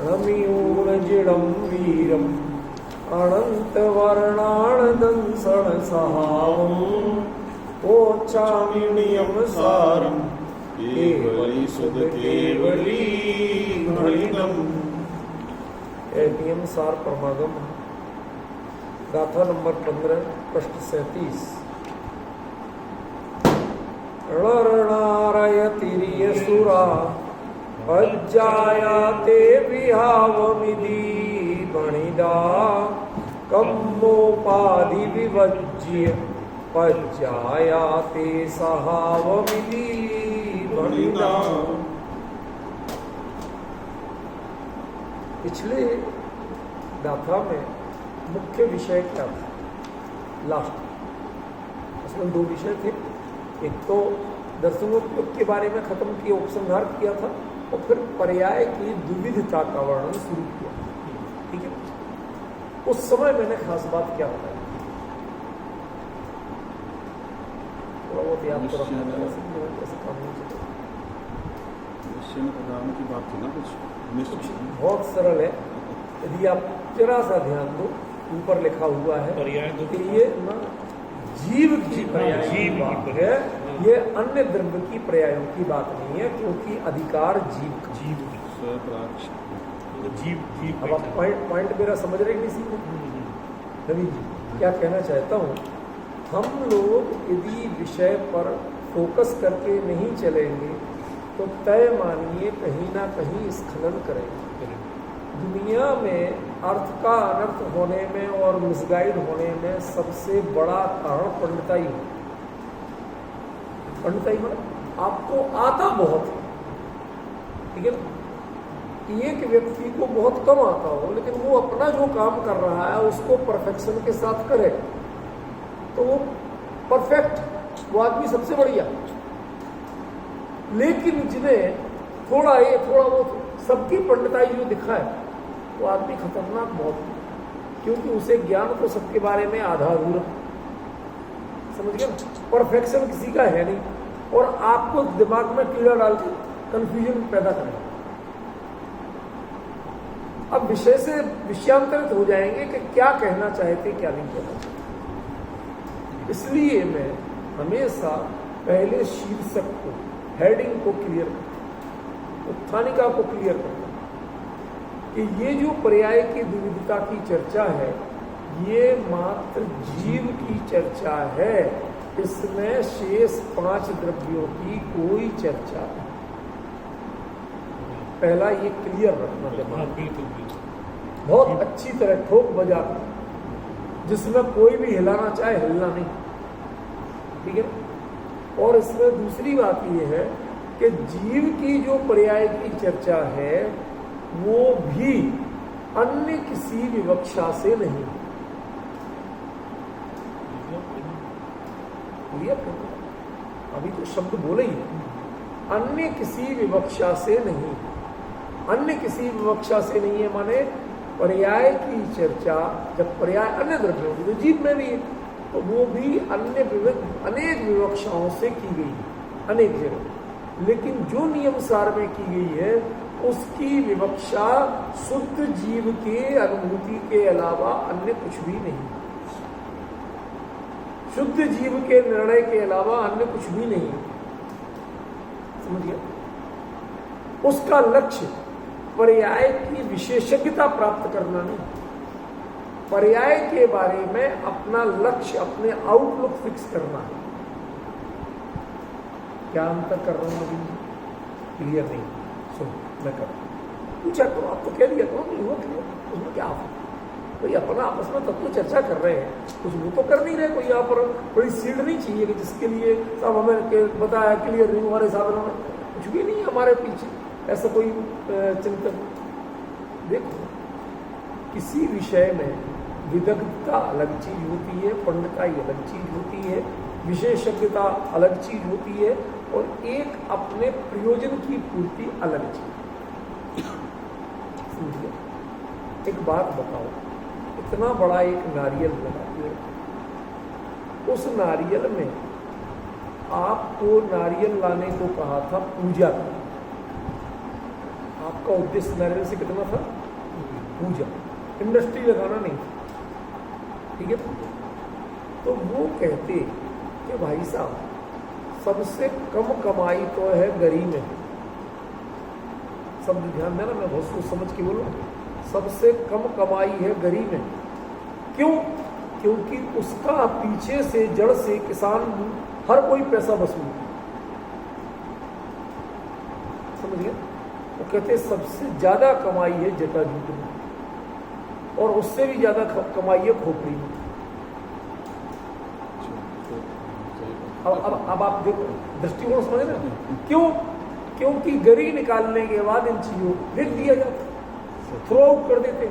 रम्यूणजिडं वीरम् अनन्तवर्णाणदंसण सहावम् ओच्छामिणीयं सारं केवली सुध केवली घृणिनम्। नियम सार परमागम गाथा नंबर 15 प्रश्न 37। रणरणारयतिर्यसुरा पज्जायाते विहावमिति भणिदा कम्मोपाधि विभज्य पज्जायाते सहावमिति भणिदा। पिछले गाथा में मुख्य विषय क्या था? लास्ट उसमें 2 विषय थे। एक तो दर्शनोपयोग के बारे में खत्म किया, उपसंहार किया था, और फिर पर्याय की द्विविधता का वर्णन शुरू किया। ठीक है, उस समय मैंने खास बात क्या बताया, थोड़ा बहुत याद करो। ऐसे काम नहीं चलता। की बात थी ना कुछ बहुत सरल है। यदि आप जरा सा ध्यान दो, ऊपर लिखा हुआ है कि ये ना जीव की पर्याय की बात है, ये अन्य द्रव्य की पर्यायों की बात नहीं है, क्योंकि अधिकार जीव अब आप पॉइंट मेरा समझ रहे नहीं सीधे रवि जी क्या कहना चाहता हूँ। हम लोग यदि विषय पर फोकस करके नहीं चलेंगे तो तय मानिए कहीं ना कहीं स्खलन करेंगे। दुनिया में अर्थ का अनर्थ होने में और मिसगाइड होने में सबसे बड़ा कारण पंडिताई है। पंडिताई मतलब आपको आता बहुत है, ठीक है ना। एक व्यक्ति को बहुत कम आता हो, लेकिन वो अपना जो काम कर रहा है उसको परफेक्शन के साथ करे तो वो परफेक्ट, वो आदमी सबसे बढ़िया। लेकिन जिन्हें थोड़ा ये थोड़ा वो सबकी पंडिताई जो दिखाए वो आदमी खतरनाक बहुत है, क्योंकि उसे ज्ञान तो सबके बारे में आधा अधूरा, समझ गए ना। परफेक्शन किसी का है नहीं, और आपको दिमाग में कीड़ा डाल के कंफ्यूजन पैदा करें। अब विषय से विषयांतरित हो जाएंगे कि क्या कहना चाहते क्या नहीं कहना चाहते। इसलिए मैं हमेशा पहले शीर्षक को, हेडिंग को क्लियर करता हूं, उत्थानिका को क्लियर करता हूं कि ये जो पर्याय की विविधता की चर्चा है ये मात्र जीव की चर्चा है, इसमें शेष 5 द्रव्यों की कोई चर्चा नहीं। पहला ये क्लियर रखना दिमाग, बहुत अच्छी तरह ठोक बजा, जिसमें कोई भी हिलाना चाहे हिलना नहीं, ठीक है। और इसमें दूसरी बात ये है कि जीव की जो पर्याय की चर्चा है वो भी अन्य किसी विवक्षा से नहीं। अभी तो शब्द बोले ही, अन्य किसी विवक्षा से नहीं। अन्य किसी विवक्षा से नहीं है माने पर्याय की चर्चा, जब पर्याय अन्य द्रव्य होगी तो जीव में भी है, तो वो भी अनेक विवक्षाओं से की गई है, अनेक जगह। लेकिन जो नियम सार में की गई है उसकी विवक्षा शुद्ध जीव के अनुभूति के अलावा अन्य कुछ भी नहीं, शुद्ध जीव के निर्णय के अलावा अन्य कुछ भी नहीं, समझिए। उसका लक्ष्य पर्याय की विशेषज्ञता प्राप्त करना नहीं, पर्याय के बारे में अपना लक्ष्य, अपने आउटलुक फिक्स करना है। क्या अंतर कर रहा हूं अभी? क्लियर नहीं? सुन, मैं कर पूछा करो, आप तो कह दिया करो नहीं हो क्लियर, उसमें क्या आप कोई अपना आपस में तत्व चर्चा कर रहे हैं, कुछ वो तो कर नहीं रहे। कोई यहाँ पर बड़ी सीड नहीं चाहिए कि जिसके लिए सब हमें बताया क्लियर नहीं, हमारे साथ कुछ भी नहीं हमारे पीछे ऐसा कोई चिंतन। देखो, किसी विषय में विदग्धता अलग चीज होती है, पंडिताई अलग चीज होती है, विशेषज्ञता अलग चीज होती है, और एक अपने प्रयोजन की पूर्ति अलग चीज। समझिए, एक बात बताओ, इतना बड़ा एक नारियल लगा, उस नारियल में आपको नारियल लाने को कहा था पूजा करने, आपका उद्देश्य नारियल से कितना था? पूजा, इंडस्ट्री लगाना नहीं, ठीक है। तो वो कहते कि भाई साहब सबसे कम कमाई तो है गरी में। सब ध्यान देना, मैं बहुत सोच समझ के बोलूँ। सबसे कम कमाई है गरी में। क्यों? क्योंकि उसका पीछे से जड़ से किसान हर कोई पैसा वसूल, समझ गए। वो कहते सबसे ज्यादा कमाई है जटाजूट में, और उससे भी ज्यादा कमाई है खोपड़ी में। अब आप देखो दृष्टिकोण समझ रहे हैं क्यों? क्योंकि गरी निकालने के बाद इन चीजों को फेंक दिया जाता, थ्रो आउट कर देते।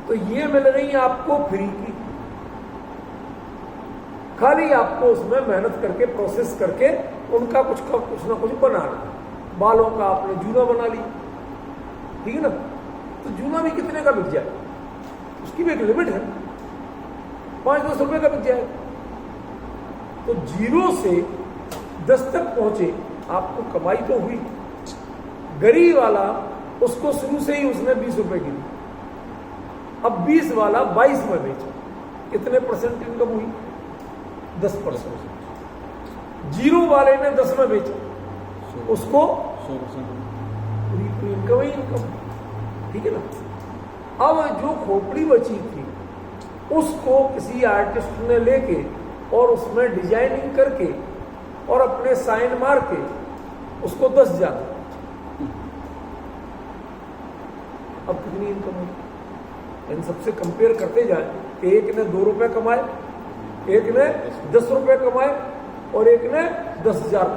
तो ये मिल रही है आपको फ्री की, खाली आपको उसमें मेहनत करके प्रोसेस करके उनका कुछ ना कुछ बनाना। बालों का आपने जूना बना ली, ठीक है ना, तो जूना भी कितने का बिक जाए, उसकी भी एक लिमिट है, 5-10 रुपए का बिक जाए। तो 0 से 10 तक पहुंचे, आपको कमाई तो हुई। गरीब वाला उसको शुरू से ही उसने 20 रुपए की दी, अब 20 वाला 22 में बेचा, कितने परसेंट इनकम हुई? 10%। 0 वाले ने 10 में बेचा, उसको 100% इनकम ही इनकम, ठीक है ना। अब जो खोपड़ी बची थी उसको किसी आर्टिस्ट ने लेके और उसमें डिजाइनिंग करके और अपने साइन मार के उसको 10,000, अब कितनी इनकम हुई? इन सबसे कंपेयर करते जाए कि एक ने 2 रुपए कमाए, एक ने 10 रुपए कमाए और एक ने 10,000।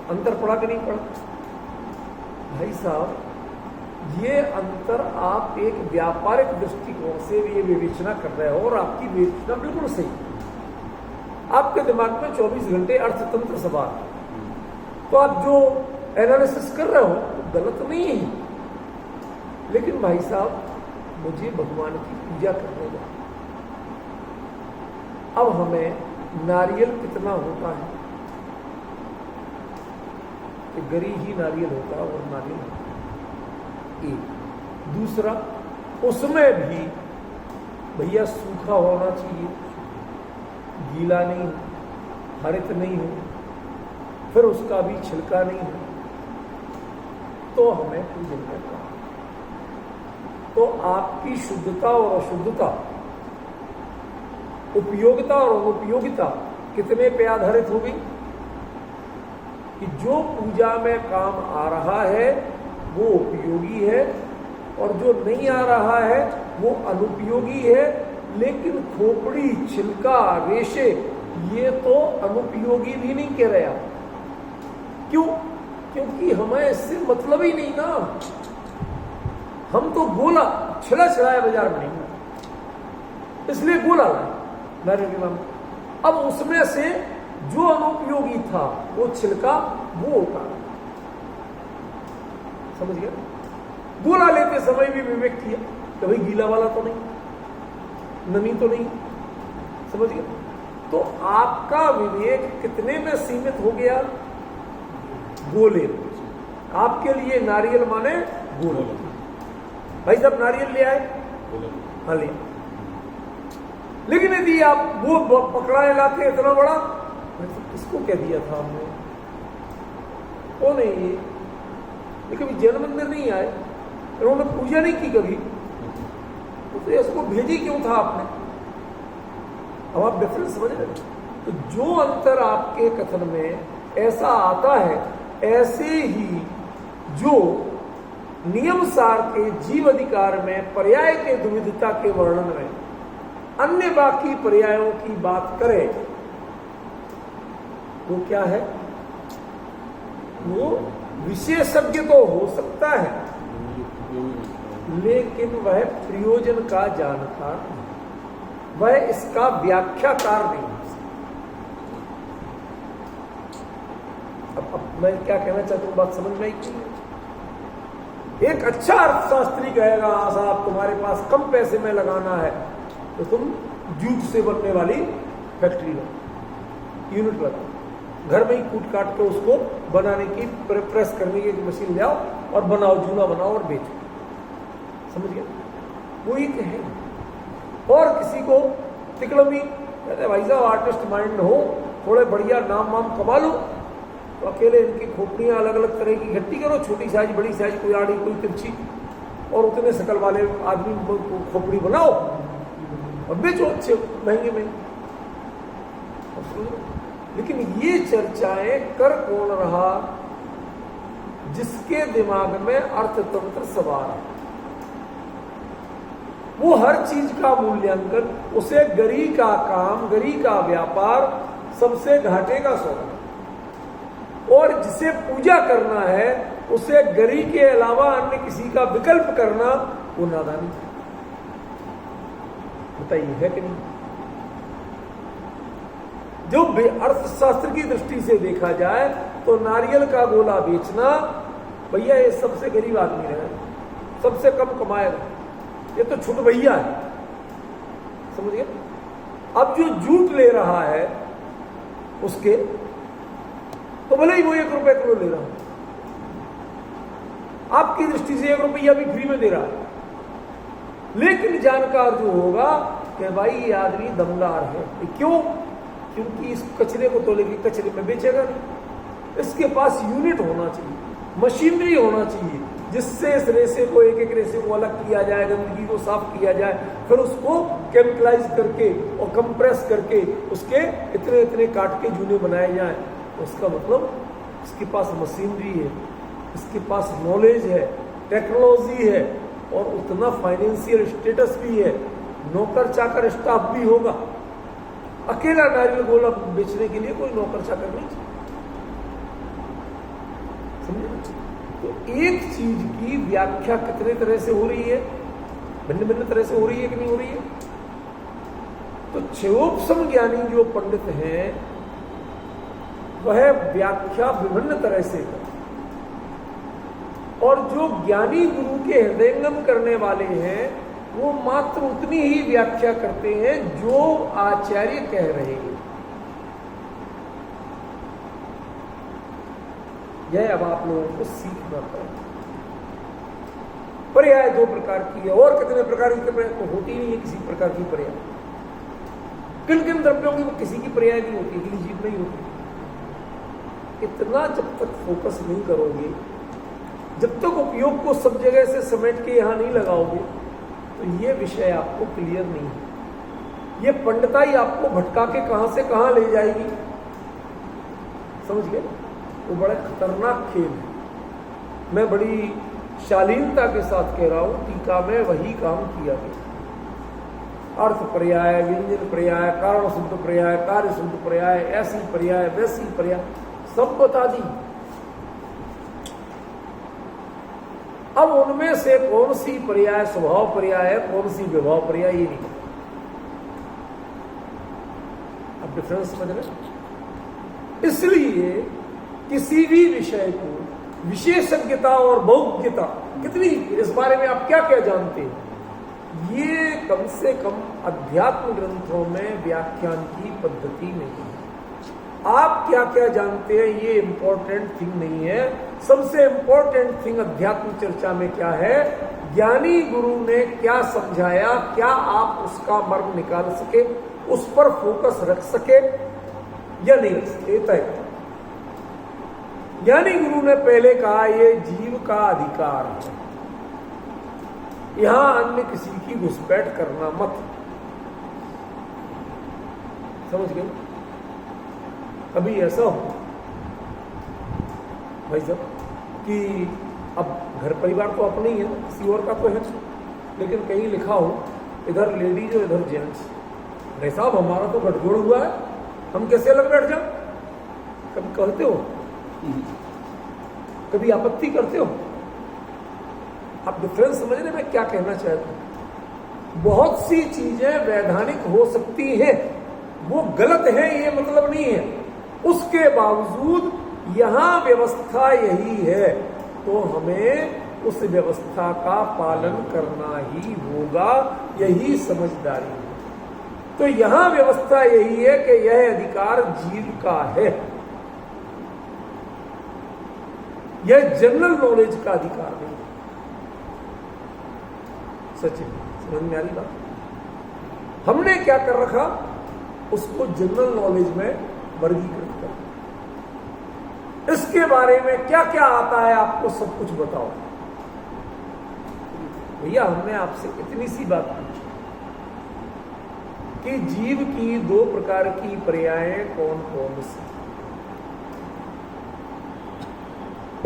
अंतर पड़ा कि नहीं पड़ा? भाई साहब, ये अंतर आप एक व्यापारिक दृष्टिकोण से ये विवेचना कर रहे हो और आपकी विवेचना बिल्कुल सही। आपके दिमाग में 24 घंटे अर्थतंत्र सवाल, तो आप जो एनालिसिस कर रहे हो वो गलत नहीं है। लेकिन भाई साहब, मुझे भगवान की पूजा करने दो। अब हमें नारियल कितना होता है कि गरी ही नारियल होता है और नारियल होता है एक। दूसरा, उसमें भी भैया सूखा होना चाहिए, गीला नहीं हो, हरित नहीं हो, फिर उसका भी छिलका नहीं हो, तो हमें पूजन करना। तो आपकी शुद्धता और अशुद्धता, उपयोगिता और अनुपयोगिता कितने पे आधारित होगी? कि जो पूजा में काम आ रहा है वो उपयोगी है और जो नहीं आ रहा है वो अनुपयोगी है। लेकिन खोपड़ी, छिलका, रेशे ये तो अनुपयोगी भी नहीं कह रहे आप। क्यों? क्योंकि हमें इससे मतलब ही नहीं ना। हम तो गोला छिला छिलाया बाजार में नहीं, इसलिए गोला लाए नारियल के नाम। अब उसमें से जो अनुपयोगी था वो छिलका वो होता, समझ गया? गोला लेते समय भी विवेक किया कि भाई गीला वाला तो नहीं, नमी तो नहीं, समझ गया? तो आपका विवेक कितने में सीमित हो गया? गोले। आपके लिए नारियल माने गोला। भाई जब नारियल ले आए, हाँ ले, लेकिन यदि आप वो पकड़ाने लाते इतना बड़ा, किसको कह दिया था हमने? वो नहीं, ये कभी जैन मंदिर नहीं आए, उन्होंने पूजा नहीं की कभी, तो इसको भेजी क्यों था आपने? अब आप डिफरेंस समझ रहे? तो जो अंतर आपके कथन में ऐसा आता है, ऐसे ही जो नियम सार के जीव अधिकार में पर्याय के द्विविधता के वर्णन में अन्य बाकी पर्यायों की बात करें, वो क्या है? वो विशेषज्ञ तो हो सकता है, लेकिन वह प्रयोजन का जानकार नहीं, वह इसका व्याख्याकार नहीं। अब मैं क्या कहना चाहता हूं, बात समझ में आई कि एक अच्छा अर्थशास्त्री कहेगा साहब तुम्हारे पास कम पैसे में लगाना है तो तुम जूट से बनने वाली फैक्ट्री में यूनिट लगा, घर में ही कूट काट के उसको बनाने की, प्रेस करने की मशीन ले आओ और बनाओ, जूना बनाओ और बेचो। समझ गए? वो एक है। और किसी को तिकड़मी कहते भाई साहब आर्टिस्ट माइंड हो, थोड़े बढ़िया नाम वाम कमा लो, तो अकेले इनकी खोपड़ियाँ अलग अलग तरह की इकट्ठी करो, छोटी साइज बड़ी साइज, कोई आड़ी कोई तिरछी, और उतने शकल वाले आदमी को खोपड़ी बनाओ और बेचो अच्छे महंगे महंगे। लेकिन ये चर्चाएं कर कौन रहा? जिसके दिमाग में अर्थतंत्र सवार है, वो हर चीज का मूल्यांकन, उसे गरी का काम, गरी का व्यापार सबसे घाटे का सौदा, और जिसे पूजा करना है उसे गरी के अलावा अन्य किसी का विकल्प करना वो नादानी है। बताइए है कि नहीं? जो अर्थशास्त्र की दृष्टि से देखा जाए तो नारियल का गोला बेचना, भैया ये सबसे गरीब आदमी है, सबसे कम कमाएगा, ये तो छुट भैया है। समझिए? अब जो जूट ले रहा है उसके, तो भले ही वो 1 रुपए किलो ले रहा है, आपकी दृष्टि से 1 रुपया भी फ्री में दे रहा है, लेकिन जानकार जो होगा कि भाई ये आदमी दमदार है। क्यों? क्योंकि इस कचरे को तोले के कचरे में बेचेगा नहीं। इसके पास यूनिट होना चाहिए, मशीनरी होना चाहिए, जिससे इस रेसे को, एक एक रेसे को अलग किया जाए, गंदगी को साफ किया जाए, फिर उसको केमिकलाइज करके और कंप्रेस करके उसके इतने इतने काट के जूने बनाए जाए। उसका मतलब इसके पास मशीनरी है, इसके पास नॉलेज है, टेक्नोलॉजी है, और उतना फाइनेंशियल स्टेटस भी है, नौकर चाकर स्टाफ भी होगा। अकेला नारियल गोला बेचने के लिए कोई नौकर चाकर नहीं चाहिए। समझे? तो एक चीज की व्याख्या कितने तरह से हो रही है, भिन्न भिन्न तरह से हो रही है कि नहीं हो रही है? तो क्षयोपम ज्ञानी जो पंडित हैं वह व्याख्या विभिन्न तरह से है, और जो ज्ञानी गुरु के हृदयंगम करने वाले हैं वो मात्र उतनी ही व्याख्या करते हैं जो आचार्य कह रहे हैं। यह अब आप लोगों को सीखना पड़ेगा। पर्याय 2 प्रकार की है, और कितने प्रकार की पर्याय तो होती नहीं है किसी प्रकार की पर्याय। किन किन द्रव्यों की किसी की पर्याय नहीं होती, किसी चीज नहीं होती। इतना जब तक फोकस नहीं करोगे, जब तक उपयोग को सब जगह से समेट के यहां नहीं लगाओगे, तो ये विषय आपको क्लियर नहीं है। ये पंडिताई आपको भटका के कहां से कहां ले जाएगी, समझ गए? वो बड़ा खतरनाक खेल है। मैं बड़ी शालीनता के साथ कह रहा हूं, टीका में वही काम किया गया। अर्थ पर्याय, व्यंजन पर्याय, कारण शुद्ध पर्याय, कार्य शुद्ध पर्याय, ऐसी पर्याय, वैसी पर्याय, सब बता दी। अब उनमें से कौन सी पर्याय स्वभाव पर्याय है, कौन सी विभाव पर्याय, ये नहीं। अब डिफरेंस समझ रहे? इसलिए किसी भी विषय को विशेषज्ञता और बहुज्ञता कितनी, इस बारे में आप क्या क्या जानते हैं, ये कम से कम अध्यात्म ग्रंथों में व्याख्यान की पद्धति नहीं है। आप क्या क्या जानते हैं ये इंपॉर्टेंट थिंग नहीं है। सबसे इंपॉर्टेंट थिंग अध्यात्म चर्चा में क्या है, ज्ञानी गुरु ने क्या समझाया, क्या आप उसका मर्म निकाल सके, उस पर फोकस रख सके या नहीं रख सके, तय। ज्ञानी गुरु ने पहले कहा ये जीव का अधिकार है, यहां अन्य किसी की घुसपैठ करना मत। समझ गए? कभी ऐसा हो भाई साहब कि अब घर परिवार तो अपने ही है, किसी और का तो है, लेकिन कहीं लिखा हो इधर लेडीज और इधर जेंट्स, भाई साहब हमारा तो गठजोड़ हुआ है, हम कैसे अलग बैठ जाओ? कभी कहते हो? कभी आपत्ति करते हो? आप डिफरेंस समझने में क्या कहना चाहते हो? बहुत सी चीजें वैधानिक हो सकती हैं, वो गलत है ये मतलब नहीं है, उसके बावजूद यहां व्यवस्था यही है तो हमें उस व्यवस्था का पालन करना ही होगा, यही समझदारी है। तो यहां व्यवस्था यही है कि यह अधिकार जीव का है, यह जनरल नॉलेज का अधिकार नहीं। सचिन, समझ में आ रही बात? हमने क्या कर रखा, उसको जनरल नॉलेज में वर्गीकृत कर, इसके बारे में क्या क्या आता है आपको सब कुछ बताओ। भैया हमने आपसे इतनी सी बात पूछी कि जीव की 2 प्रकार की पर्यायें कौन कौन सी,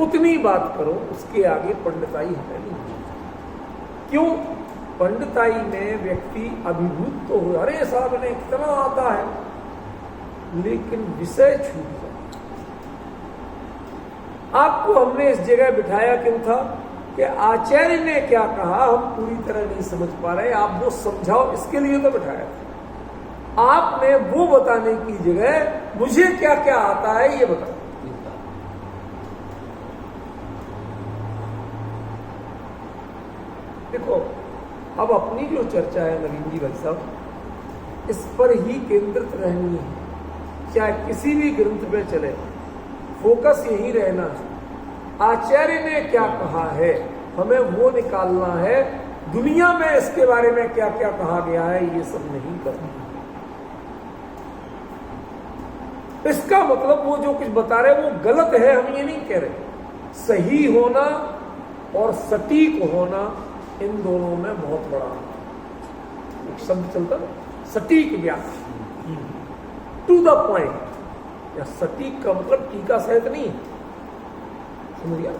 उतनी बात करो, उसके आगे पंडिताई हमें नहीं। क्यों? पंडिताई में व्यक्ति अभिभूत तो हो, अरे साहब ने कितना आता है, लेकिन विषय छूट जाए। आपको हमने इस जगह बिठाया क्यों था कि आचार्य ने क्या कहा हम पूरी तरह नहीं समझ पा रहे, आप वो समझाओ, इसके लिए तो बिठाया था। आपने वो बताने की जगह मुझे क्या क्या आता है ये बताओ। देखो, अब अपनी जो चर्चा है नवीन जी भाई साहब, इस पर ही केंद्रित रहनी है, चाहे किसी भी ग्रंथ में चले, फोकस यही रहना है। आचार्य ने क्या कहा है हमें वो निकालना है, दुनिया में इसके बारे में क्या क्या कहा गया है ये सब नहीं करना। इसका मतलब वो जो कुछ बता रहे वो गलत है, हम ये नहीं कह रहे। सही होना और सटीक होना, इन दोनों में बहुत बड़ा एक शब्द चलता है, सटीक व्याख्या, टू द पॉइंट। या सटीक का मतलब टीका सहित नहीं है, समझ गया?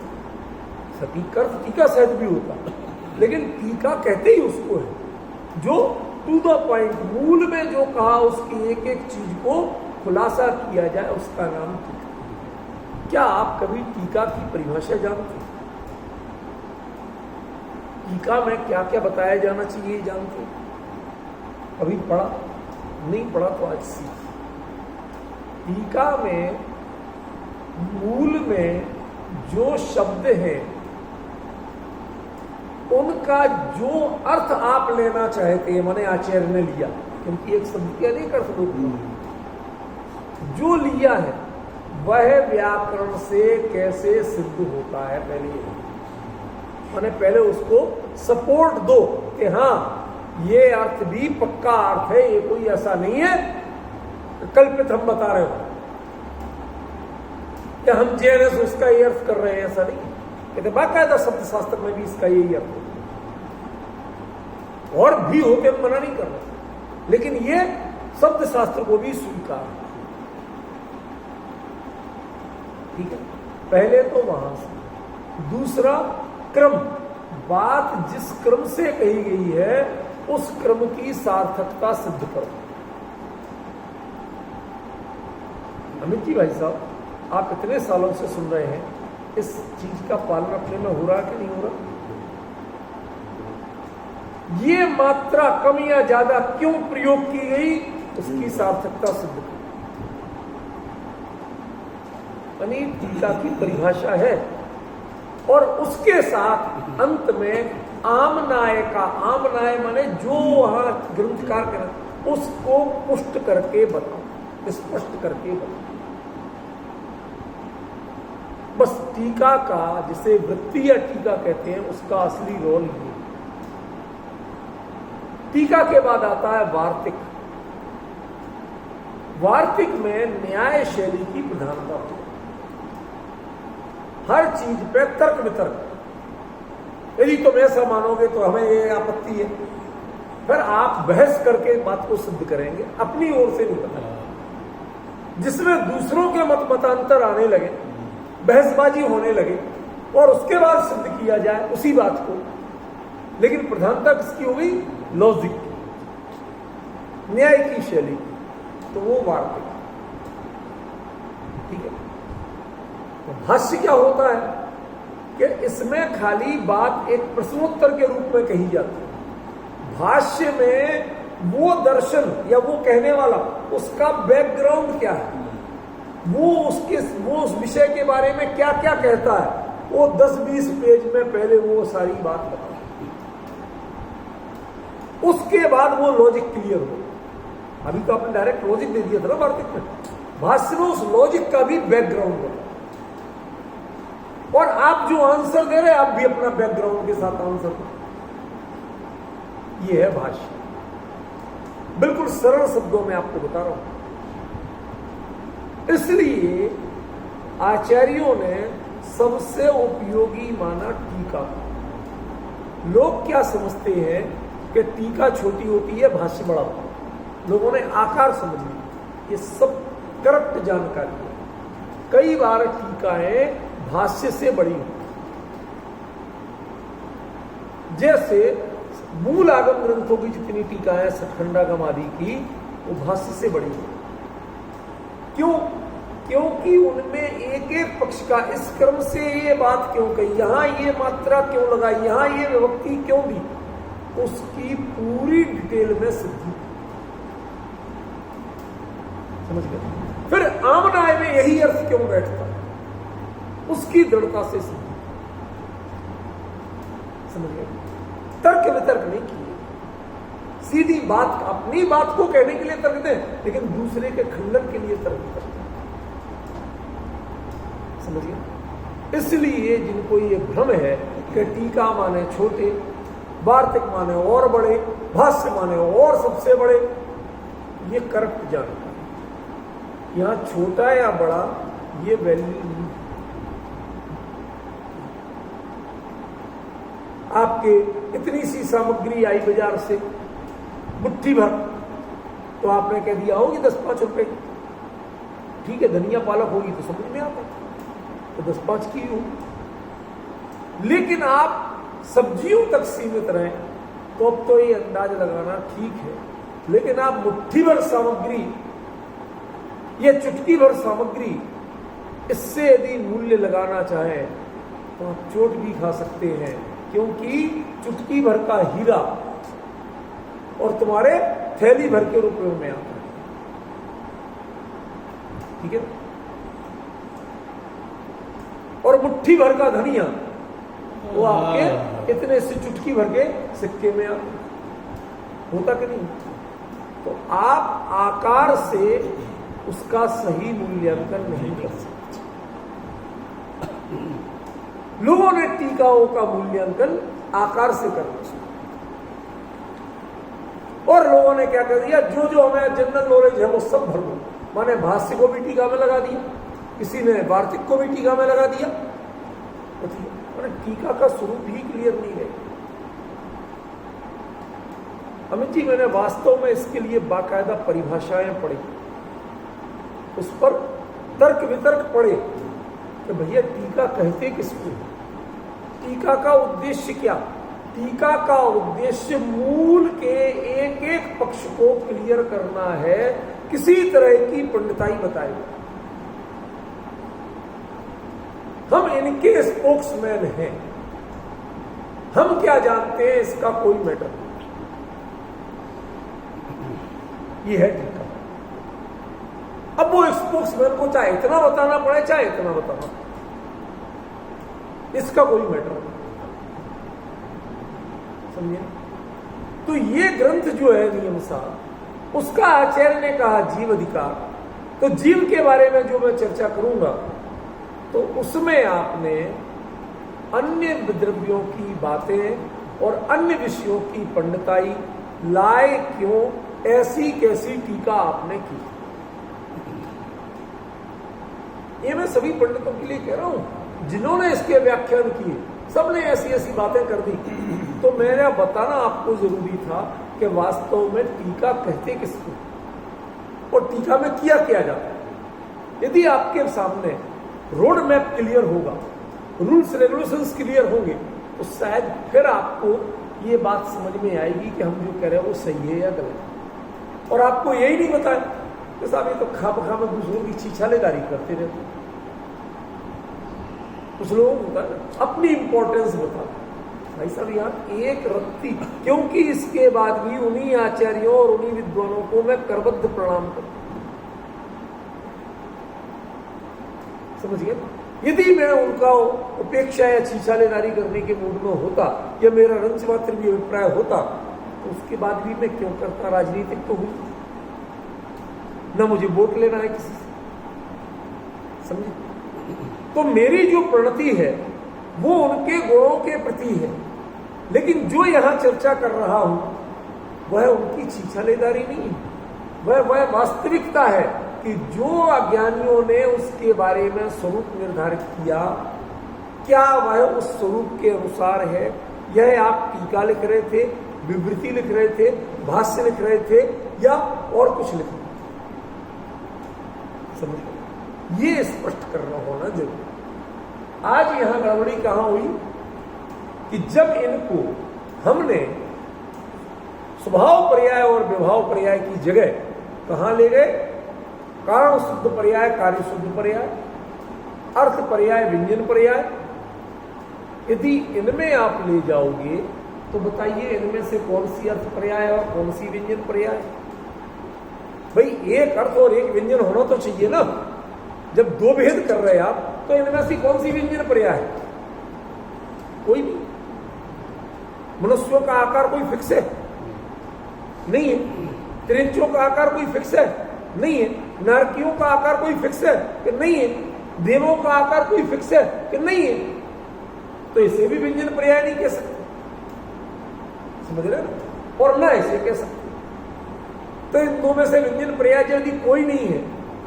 सटीक का अर्थ टीका सहित भी होता, लेकिन टीका कहते ही उसको है जो टू द पॉइंट, मूल में जो कहा उसकी एक एक चीज को खुलासा किया जाए, उसका नाम टीका। क्या आप कभी टीका की परिभाषा जानते हैं? टीका में क्या क्या बताया जाना चाहिए जानते हैं? कभी पढ़ा? नहीं पढ़ा तो आज सीख। टीका में मूल में जो शब्द हैं उनका जो अर्थ आप लेना चाहते हैं, माने आचार्य ने लिया, क्योंकि एक शब्द के अनेक अर्थ होते हैं, जो लिया है वह व्याकरण से कैसे सिद्ध होता है, पहले माने पहले उसको सपोर्ट दो कि हाँ ये अर्थ भी पक्का अर्थ है, ये कोई ऐसा नहीं है कल्पित हम बता रहे हो या हम जेएनएस उसका ये अर्थ कर रहे हैं, ऐसा नहीं। कहते बाकायदा शब्द शास्त्र में भी इसका यही अर्थ है, और भी होते हम मना नहीं कर रहे, लेकिन ये शब्द शास्त्र को भी स्वीकार है। ठीक है, पहले तो वहां से। दूसरा क्रम, बात जिस क्रम से कही गई है उस क्रम की सार्थकता सिद्ध करो। अमित जी भाई साहब, आप इतने सालों से सुन रहे हैं, इस चीज का पालन अपने में हो रहा कि नहीं हो रहा? ये मात्रा कम या ज्यादा क्यों प्रयोग की गई, उसकी सार्थकता सिद्ध करो। यानी टीका की परिभाषा है, और उसके साथ अंत में आमनाय का, आमनाय माने जो वहां ग्रंथकार के उसको पुष्ट करके बताओ, स्पष्ट करके बताओ। बस टीका का, जिसे वृत्ति या टीका कहते हैं, उसका असली रोल ये। टीका के बाद आता है वार्तिक। वार्तिक में न्याय शैली की प्रधानता होती है, हर चीज पे तर्क वितर्क। यदि तुम ऐसा मानोगे तो हमें ये आपत्ति है, फिर आप बहस करके बात को सिद्ध करेंगे, अपनी ओर से नहीं बताएंगे। जिसमें दूसरों के मतांतर आने लगे, बहसबाजी होने लगे, और उसके बाद सिद्ध किया जाए उसी बात को, लेकिन प्रधानता किसकी हो गई? लॉजिक की, न्याय की शैली, तो वो वार्तिक। ठीक है, भाष्य क्या होता है कि इसमें खाली बात एक प्रश्नोत्तर के रूप में कही जाती है। भाष्य में वो दर्शन या वो कहने वाला, उसका बैकग्राउंड क्या है, वो उस विषय के बारे में क्या क्या कहता है, वो 10-20 पेज में पहले वो सारी बात बताता है। उसके बाद वो लॉजिक क्लियर हो। अभी तो आपने डायरेक्ट लॉजिक दे दिया था ना वार्तिक में, भाष्य में उस लॉजिक का भी बैकग्राउंड होता। और आप जो आंसर दे रहे हैं, आप भी अपना बैकग्राउंड के साथ आंसर दो। ये है भाष्य, बिल्कुल सरल शब्दों में आपको बता रहा हूं। इसलिए आचार्यों ने सबसे उपयोगी माना टीका। लोग क्या समझते हैं कि टीका छोटी होती है, भाष्य बड़ा होता है। लोगों ने आकार समझ लिया, ये सब करेक्ट जानकारी है। कई बार टीकाएं भाष्य से बड़ी होती, जैसे मूल आगम ग्रंथों की जितनी टीका है सतखंडागम आदि की, वो भाष्य से बड़ी होती। क्यों? क्योंकि उनमें एक एक पक्ष का, इस क्रम से ये बात क्यों कही, यहां ये मात्रा क्यों लगाई, यहां ये विभक्ति क्यों दी, उसकी पूरी डिटेल में सिद्धि। समझ गए? फिर आमनाय में यही अर्थ क्यों बैठता, उसकी दृढ़ता से सिद्धि। समझ गए? तर्क वितर्क नहीं किए, सीधी बात, अपनी बात को कहने के लिए तर्क दें, लेकिन दूसरे के खंडन के लिए तर्क करते। समझिए? इसलिए जिनको ये भ्रम है कि टीका माने छोटे, वार्तिक माने और बड़े, भाष्य माने और सबसे बड़े, ये करेक्ट जानकारी। यहां छोटा या बड़ा ये वैल्यू नहीं। आपके इतनी सी सामग्री आई बाजार से, मुट्ठी भर, तो आपने कह दिया होगी 10-5 रुपए की। ठीक है, धनिया पालक होगी तो समझ में आता, तो 10-5 की हो। लेकिन आप सब्जियों तक सीमित रहें तो अब तो ये अंदाज लगाना ठीक है, लेकिन आप मुट्ठी भर सामग्री, ये चुटकी भर सामग्री, इससे यदि मूल्य लगाना चाहें तो आप चोट भी खा सकते हैं, क्योंकि चुटकी भर का हीरा और तुम्हारे थैली भर के रुपयों में आता है। ठीक है? और मुट्ठी भर का धनिया वो आपके इतने से चुटकी भर के सिक्के में आता होता कि नहीं? तो आप आकार से उसका सही मूल्यांकन नहीं कर सकते। लोगों ने टीकाओं का मूल्यांकन आकार से करना चाहिए, और लोगों ने क्या कर दिया, जो जो हमें जनरल नॉलेज है वो सब भर दो। माने भाष्य को भी टीका में लगा दिया, किसी ने वार्तिक को भी टीका में लगा दिया। मैंने टीका का स्वरूप ही क्लियर नहीं है। अमित जी, मैंने वास्तव में इसके लिए बाकायदा परिभाषाएं पढ़ी, उस पर तर्क वितर्क पढ़े कि भैया टीका कहते किसको, टीका का उद्देश्य क्या। टीका का उद्देश्य मूल के एक एक पक्ष को क्लियर करना है, किसी तरह की पंडिताई बताए। हम इनके स्पोक्समैन हैं, हम क्या जानते हैं इसका कोई मैटर नहीं। ये है टीका। अब वो स्पोक्समैन को चाहे इतना बताना पड़े चाहे इतना बताना, इसका कोई मैटर नहीं। समझिए? तो ये ग्रंथ जो है नियम सार, उसका आचार्य ने कहा जीव अधिकार। तो जीव के बारे में जो मैं चर्चा करूंगा, तो उसमें आपने अन्य द्रव्यों की बातें और अन्य विषयों की पंडिताई लाए क्यों, ऐसी कैसी टीका आपने की। ये मैं सभी पंडितों के लिए कह रहा हूं, जिन्होंने इसके व्याख्यान किए सबने ऐसी ऐसी बातें कर दी। तो मेरा बताना आपको जरूरी था कि वास्तव में टीका कहते किसको और टीका में किया क्या जाता है। यदि आपके सामने रोड मैप क्लियर होगा, रूल्स रेगुलेशंस क्लियर होंगे, तो शायद फिर आपको ये बात समझ में आएगी कि हम जो कह रहे हैं वो सही है या गलत। और आपको यही नहीं बताया कि साहब ये तो खाम-खा में दूसरों की छीछालेदारी करते रहते। कुछ लोग होता है अपनी इंपॉर्टेंस बता, भाई साहब यहाँ एक रत्ती, क्योंकि इसके बाद भी उन्हीं आचार्यों और उन्हीं विद्वानों को मैं करबद्ध प्रणाम करता। समझिए? यदि मैं उनका उपेक्षा या छीछालेदारी करने के मूड में होता या मेरा रंच मात्र भी अभिप्राय होता, तो उसके बाद भी मैं क्यों करता। राजनीतिक तो हुई ना, मुझे वोट लेना है किसी से। समझे? तो मेरी जो प्रणति है वो उनके गुणों के प्रति है, लेकिन जो यहां चर्चा कर रहा हूं वह उनकी छीछालेदारी नहीं है, वह वास्तविकता है कि जो अज्ञानियों ने उसके बारे में स्वरूप निर्धारित किया, क्या वह उस स्वरूप के अनुसार है। यह आप टीका लिख रहे थे, विवृति लिख रहे थे, भाष्य लिख रहे थे, या और कुछ लिख रहे थे, समझ ये स्पष्ट करना होना जरूरी। आज यहां गड़बड़ी कहां हुई कि जब इनको हमने स्वभाव पर्याय और विभाव पर्याय की जगह कहां ले गए, कारण शुद्ध पर्याय, कार्य शुद्ध पर्याय, अर्थ पर्याय, व्यंजन पर्याय, यदि इनमें आप ले जाओगे तो बताइए इनमें से कौन सी अर्थ पर्याय और कौन सी व्यंजन पर्याय। भाई एक अर्थ और एक व्यंजन होना तो चाहिए ना। जब दो भेद कर रहे हैं आप, तो इनमें से कौन सी व्यंजन पर्याय है? कोई नहीं। मनुष्यों का आकार कोई फिक्स है? नहीं है। त्रिंचों का आकार कोई फिक्स है? नहीं है। नारकियों का आकार कोई फिक्स है कि नहीं है? देवों का आकार कोई फिक्स है कि नहीं है? तो इसे भी व्यंजन पर्याय नहीं कह सकते, समझ रहे ना, और ना इसे कह सकते। तो इन दो में से व्यंजन पर्याय यदि कोई नहीं है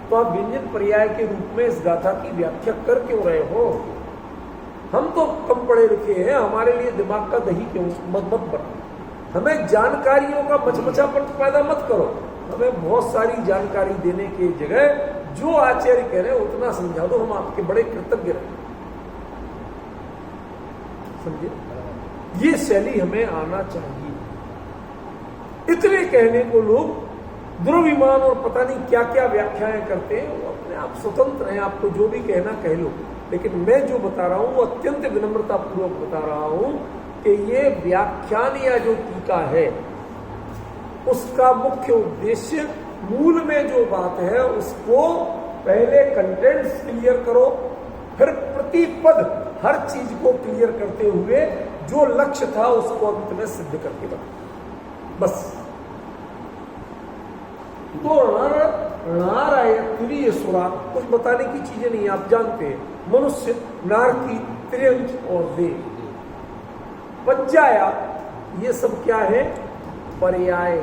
तो आप व्यंजन पर्याय के रूप में इस गाथा की व्याख्या कर क्यों रहे हो? हम तो कम पढ़े लिखे हैं, हमारे लिए दिमाग का दही क्यों मत बनो। हमें जानकारियों का मचमचापन पैदा मत करो। हमें बहुत सारी जानकारी देने की जगह जो आचार्य कह रहे हैं उतना समझा दो, हम आपके बड़े कृतज्ञ रहे। समझे? ये शैली हमें आना चाहिए। इतने कहने को लोग दुर्विमान और पता नहीं क्या क्या व्याख्याएं करते हैं, वो अपने आप स्वतंत्र हैं, आपको जो भी कहना कह लो। लेकिन मैं जो बता रहा हूं वो अत्यंत विनम्रता पूर्वक बता रहा हूं कि ये व्याख्यान या जो टीका है उसका मुख्य उद्देश्य, मूल में जो बात है उसको पहले कंटेंट्स क्लियर करो, फिर प्रतिपद हर चीज को क्लियर करते हुए जो लक्ष्य था उसको अंत में सिद्ध करके बताओ, बस। तो नारायण सुरा कुछ बताने की चीजें नहीं, आप जानते हैं। मनुष्य, नारकी, त्रियंच और देव, पंचाया, ये सब क्या है? पर्याय।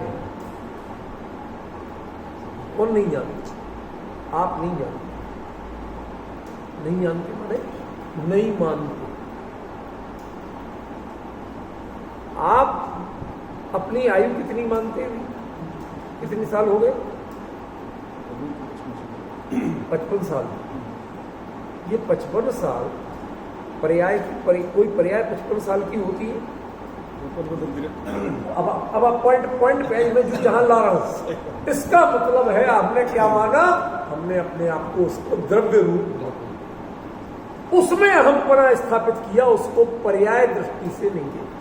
कौन नहीं जानते? आप नहीं जानते। नहीं जानते माने नहीं मानते। आप अपनी आयु कितनी मानते हैं? कितने साल हो गए? 55 साल। ये 55 साल पर्याय की कोई पर्याय 55 साल की होती है? अब आप पॉइंट पे मैं जो जहां ला रहा हूं, इसका मतलब है आपने क्या माना? हमने अपने आप को उसको द्रव्य रूप, उसमें हम पना स्थापित किया, उसको पर्याय दृष्टि से नहीं देखा।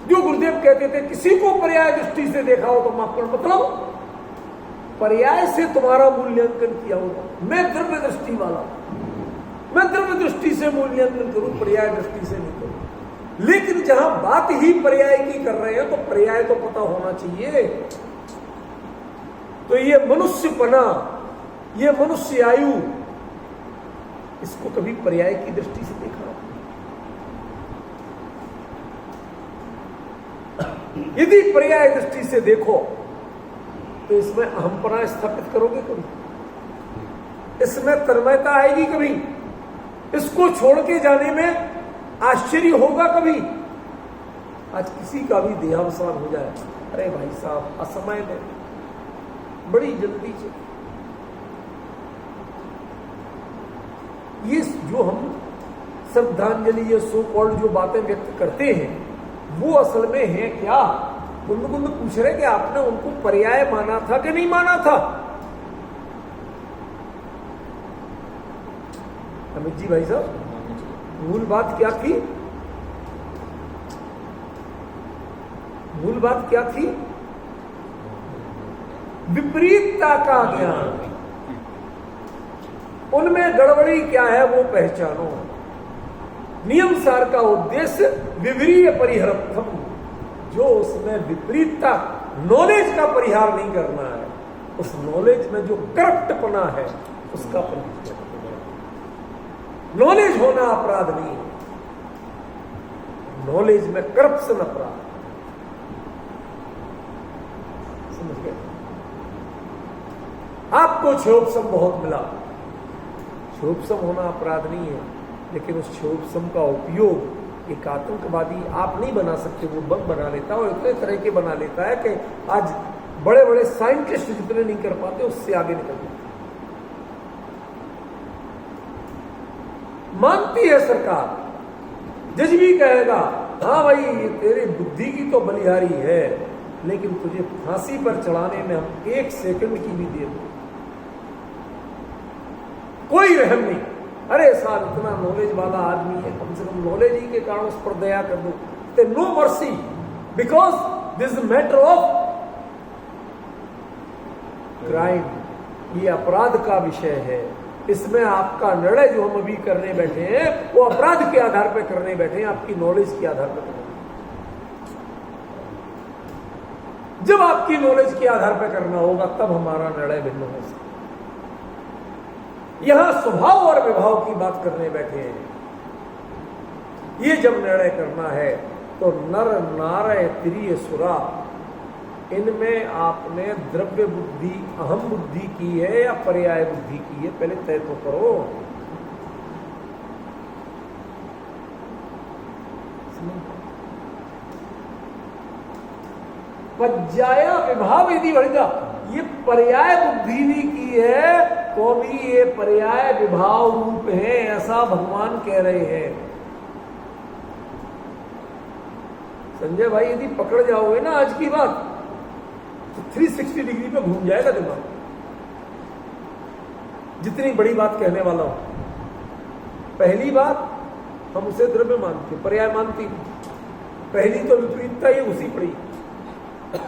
जो गुरुदेव कहते थे किसी को पर्याय दृष्टि से देखा हो तो माफ कर, मतलब पर्याय से तुम्हारा मूल्यांकन किया होगा। मैं द्रव्य दृष्टि वाला, मैं द्रव्य दृष्टि से मूल्यांकन करूं, पर्याय दृष्टि से नहीं करूं। लेकिन जहां बात ही पर्याय की कर रहे हैं तो पर्याय तो पता होना चाहिए। तो ये मनुष्यपना, ये मनुष्य आयु, इसको कभी पर्याय की दृष्टि से देखा? यदि पर्याय दृष्टि से देखो तो इसमें अहंपना स्थापित करोगे कभी? इसमें तन्मयता आएगी कभी? इसको छोड़ के जाने में आश्चर्य होगा कभी? आज किसी का भी देहावसान हो जाए, अरे भाई साहब असमय में, बड़ी जल्दी से। ये जो हम श्रद्धांजलि या सो कॉल्ड जो बातें व्यक्त करते हैं वो असल में है क्या? कुंद पूछ रहे कि आपने उनको पर्याय माना था कि नहीं माना था? अमित जी भाई साहब, मूल बात क्या थी? मूल बात क्या थी? विपरीतता का ज्ञान। उनमें गड़बड़ी क्या है वो पहचानो। नियम सार का उद्देश्य विपरीय परिहरत्थम, जो उसमें विपरीतता, नॉलेज का परिहार नहीं करना है, उस नॉलेज में जो करप्टपना है उसका परिचय। नॉलेज होना अपराध नहीं है, नॉलेज में करप्शन अपराध। समझ गए? आपको क्षोभसम बहुत मिला, क्षोभसम होना अपराध नहीं है, लेकिन उस क्षोभसम का उपयोग एक आतंकवादी आप नहीं बना सकते, वो बम बना लेता है और इतने तरह के बना लेता है कि आज बड़े बड़े साइंटिस्ट जितने नहीं कर पाते उससे आगे निकल जाते। मानती है सरकार, जज भी कहेगा हाँ भाई ये तेरी बुद्धि की तो बलिहारी है, लेकिन तुझे फांसी पर चढ़ाने में हम 1 सेकंड की भी देर नहीं, कोई रहम नहीं। अरे साहब इतना नॉलेज वाला आदमी है, कम से कम नॉलेज ही के कारण उस पर दया कर दो। No mercy, because this is matter of crime, ये अपराध का विषय है। इसमें आपका निर्णय जो हम अभी करने बैठे हैं वो अपराध के आधार पर करने बैठे हैं, आपकी नॉलेज के आधार पर करने। जब आपकी नॉलेज के आधार पर करना होगा तब हमारा निर्णय भिन्न हो सकता। यहां स्वभाव और विभाव की बात करने बैठे हैं। ये जब निर्णय करना है तो नर नारय त्रिय सुरा, इनमें आपने द्रव्य बुद्धि अहम बुद्धि की है या पर्याय बुद्धि की है, पहले तय तो करो। पज्जाया विभाव यदि बढ़ जा, ये पर्याय बुद्धि भी की है तो भी ये पर्याय विभाव रूप है, ऐसा भगवान कह रहे हैं। संजय भाई यदि पकड़ जाओगे ना आज की बात तो 360 डिग्री पे घूम जाएगा दिमाग, जितनी बड़ी बात कहने वाला हूं। पहली बात, हम उसे द्रव्य मानते, पर्याय मानती। पहली तो विपरीतता ये उसी पड़ी,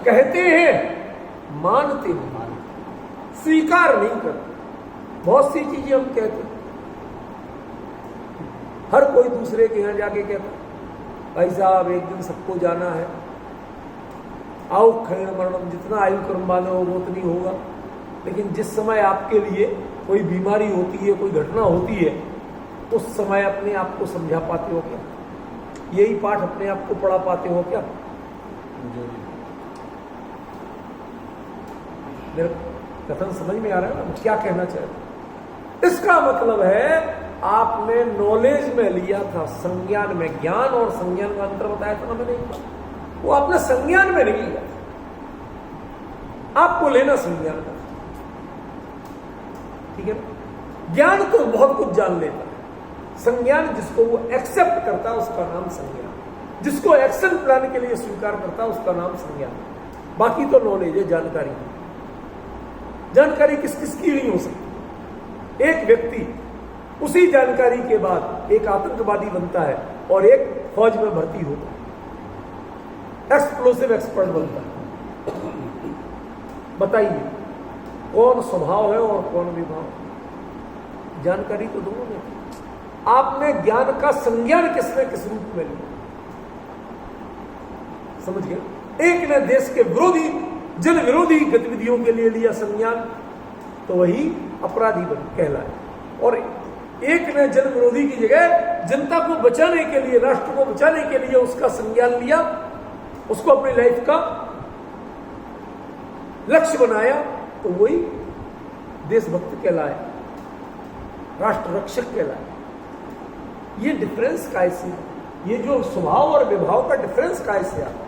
कहते हैं मानते नहीं, स्वीकार नहीं करते। बहुत सी चीजें हम कहते, हर कोई दूसरे के यहां जाके कहता भाई साहब एक दिन सबको जाना है, आओ खैर मरणम, जितना आयु कर्म माने हो वो उतनी होगा। लेकिन जिस समय आपके लिए कोई बीमारी होती है, कोई घटना होती है, उस समय अपने आप को समझा पाते हो क्या? यही पाठ अपने आप को पढ़ा पाते हो क्या? मेरा कथन समझ में आ रहा है ना क्या कहना चाहते? इसका मतलब है आपने नॉलेज में लिया था, संज्ञान में। ज्ञान और संज्ञान का अंतर बताया था ना मैंने, वो आपने संज्ञान में नहीं लिया, आपको लेना संज्ञान का, ठीक है ना? ज्ञान तो बहुत कुछ जान लेता है, संज्ञान जिसको वो एक्सेप्ट करता है उसका नाम संज्ञान, जिसको एक्शन प्लान के लिए स्वीकार करता है उसका नाम संज्ञान। बाकी तो नॉलेज है, जानकारी। जानकारी किस किस की नहीं हो सकती। एक व्यक्ति उसी जानकारी के बाद एक आतंकवादी बनता है और एक फौज में भर्ती होता है, एक्सप्लोसिव एक्सपर्ट बनता है। बताइए कौन स्वभाव है और कौन विभाव? जानकारी तो दोनों में। आपने ज्ञान का संज्ञान किसने किस रूप में लिया, समझ गए? एक ने देश के विरोधी, जन विरोधी गतिविधियों के लिए लिया संज्ञान, तो वही अपराधी बन कहलाए। और एक ने जन विरोधी की जगह जनता को बचाने के लिए, राष्ट्र को बचाने के लिए उसका संज्ञान लिया, उसको अपनी लाइफ का लक्ष्य बनाया, तो वही देशभक्त कहलाए, राष्ट्र रक्षक कहलाए। ये डिफरेंस कैसे, ये जो स्वभाव और विभाव का डिफरेंस कैसे आता?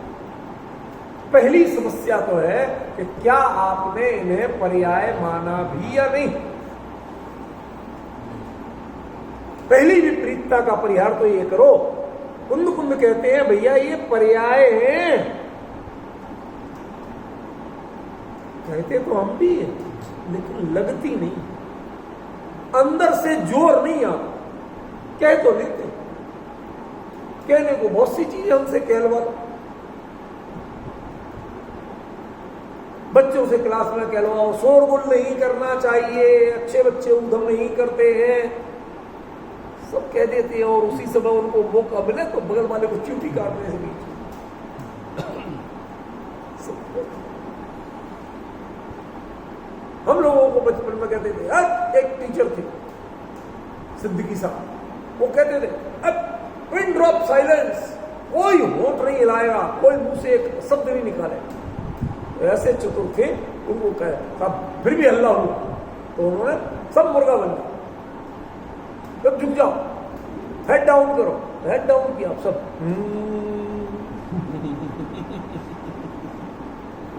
पहली समस्या तो है कि क्या आपने इन्हें पर्याय माना भी या नहीं। पहली विपरीतता का परिहार तो ये करो। कुंद कुंद कहते हैं भैया ये पर्याय हैं, कहते तो हम भी हैं, लेकिन लगती नहीं, अंदर से जोर नहीं आता। कह तो लेते, कहने को बहुत सी चीजें हमसे कहलवा, बच्चों से क्लास में कहलवाओ शोरगुल नहीं करना चाहिए, अच्छे बच्चे उधम नहीं करते हैं, सब कह देते हैं। और उसी समय उनको मौका मिले तो बगल वाले को चींटी काटने से बीच। हम लोगों को बचपन में कहते थे, एक टीचर थे सिद्दीकी साहब, वो कहते थे अब पिन ड्रॉप साइलेंस, कोई होठ नहीं हिलाएगा, कोई मुंह से एक शब्द नहीं निकालेगा। ऐसे चतुर थे, उनको कहा फिर भी हल्ला हुआ तो उन्होंने सब मुर्गा बन गया, अब झुक जाओ, हेड डाउन करो, हेड डाउन किया सब।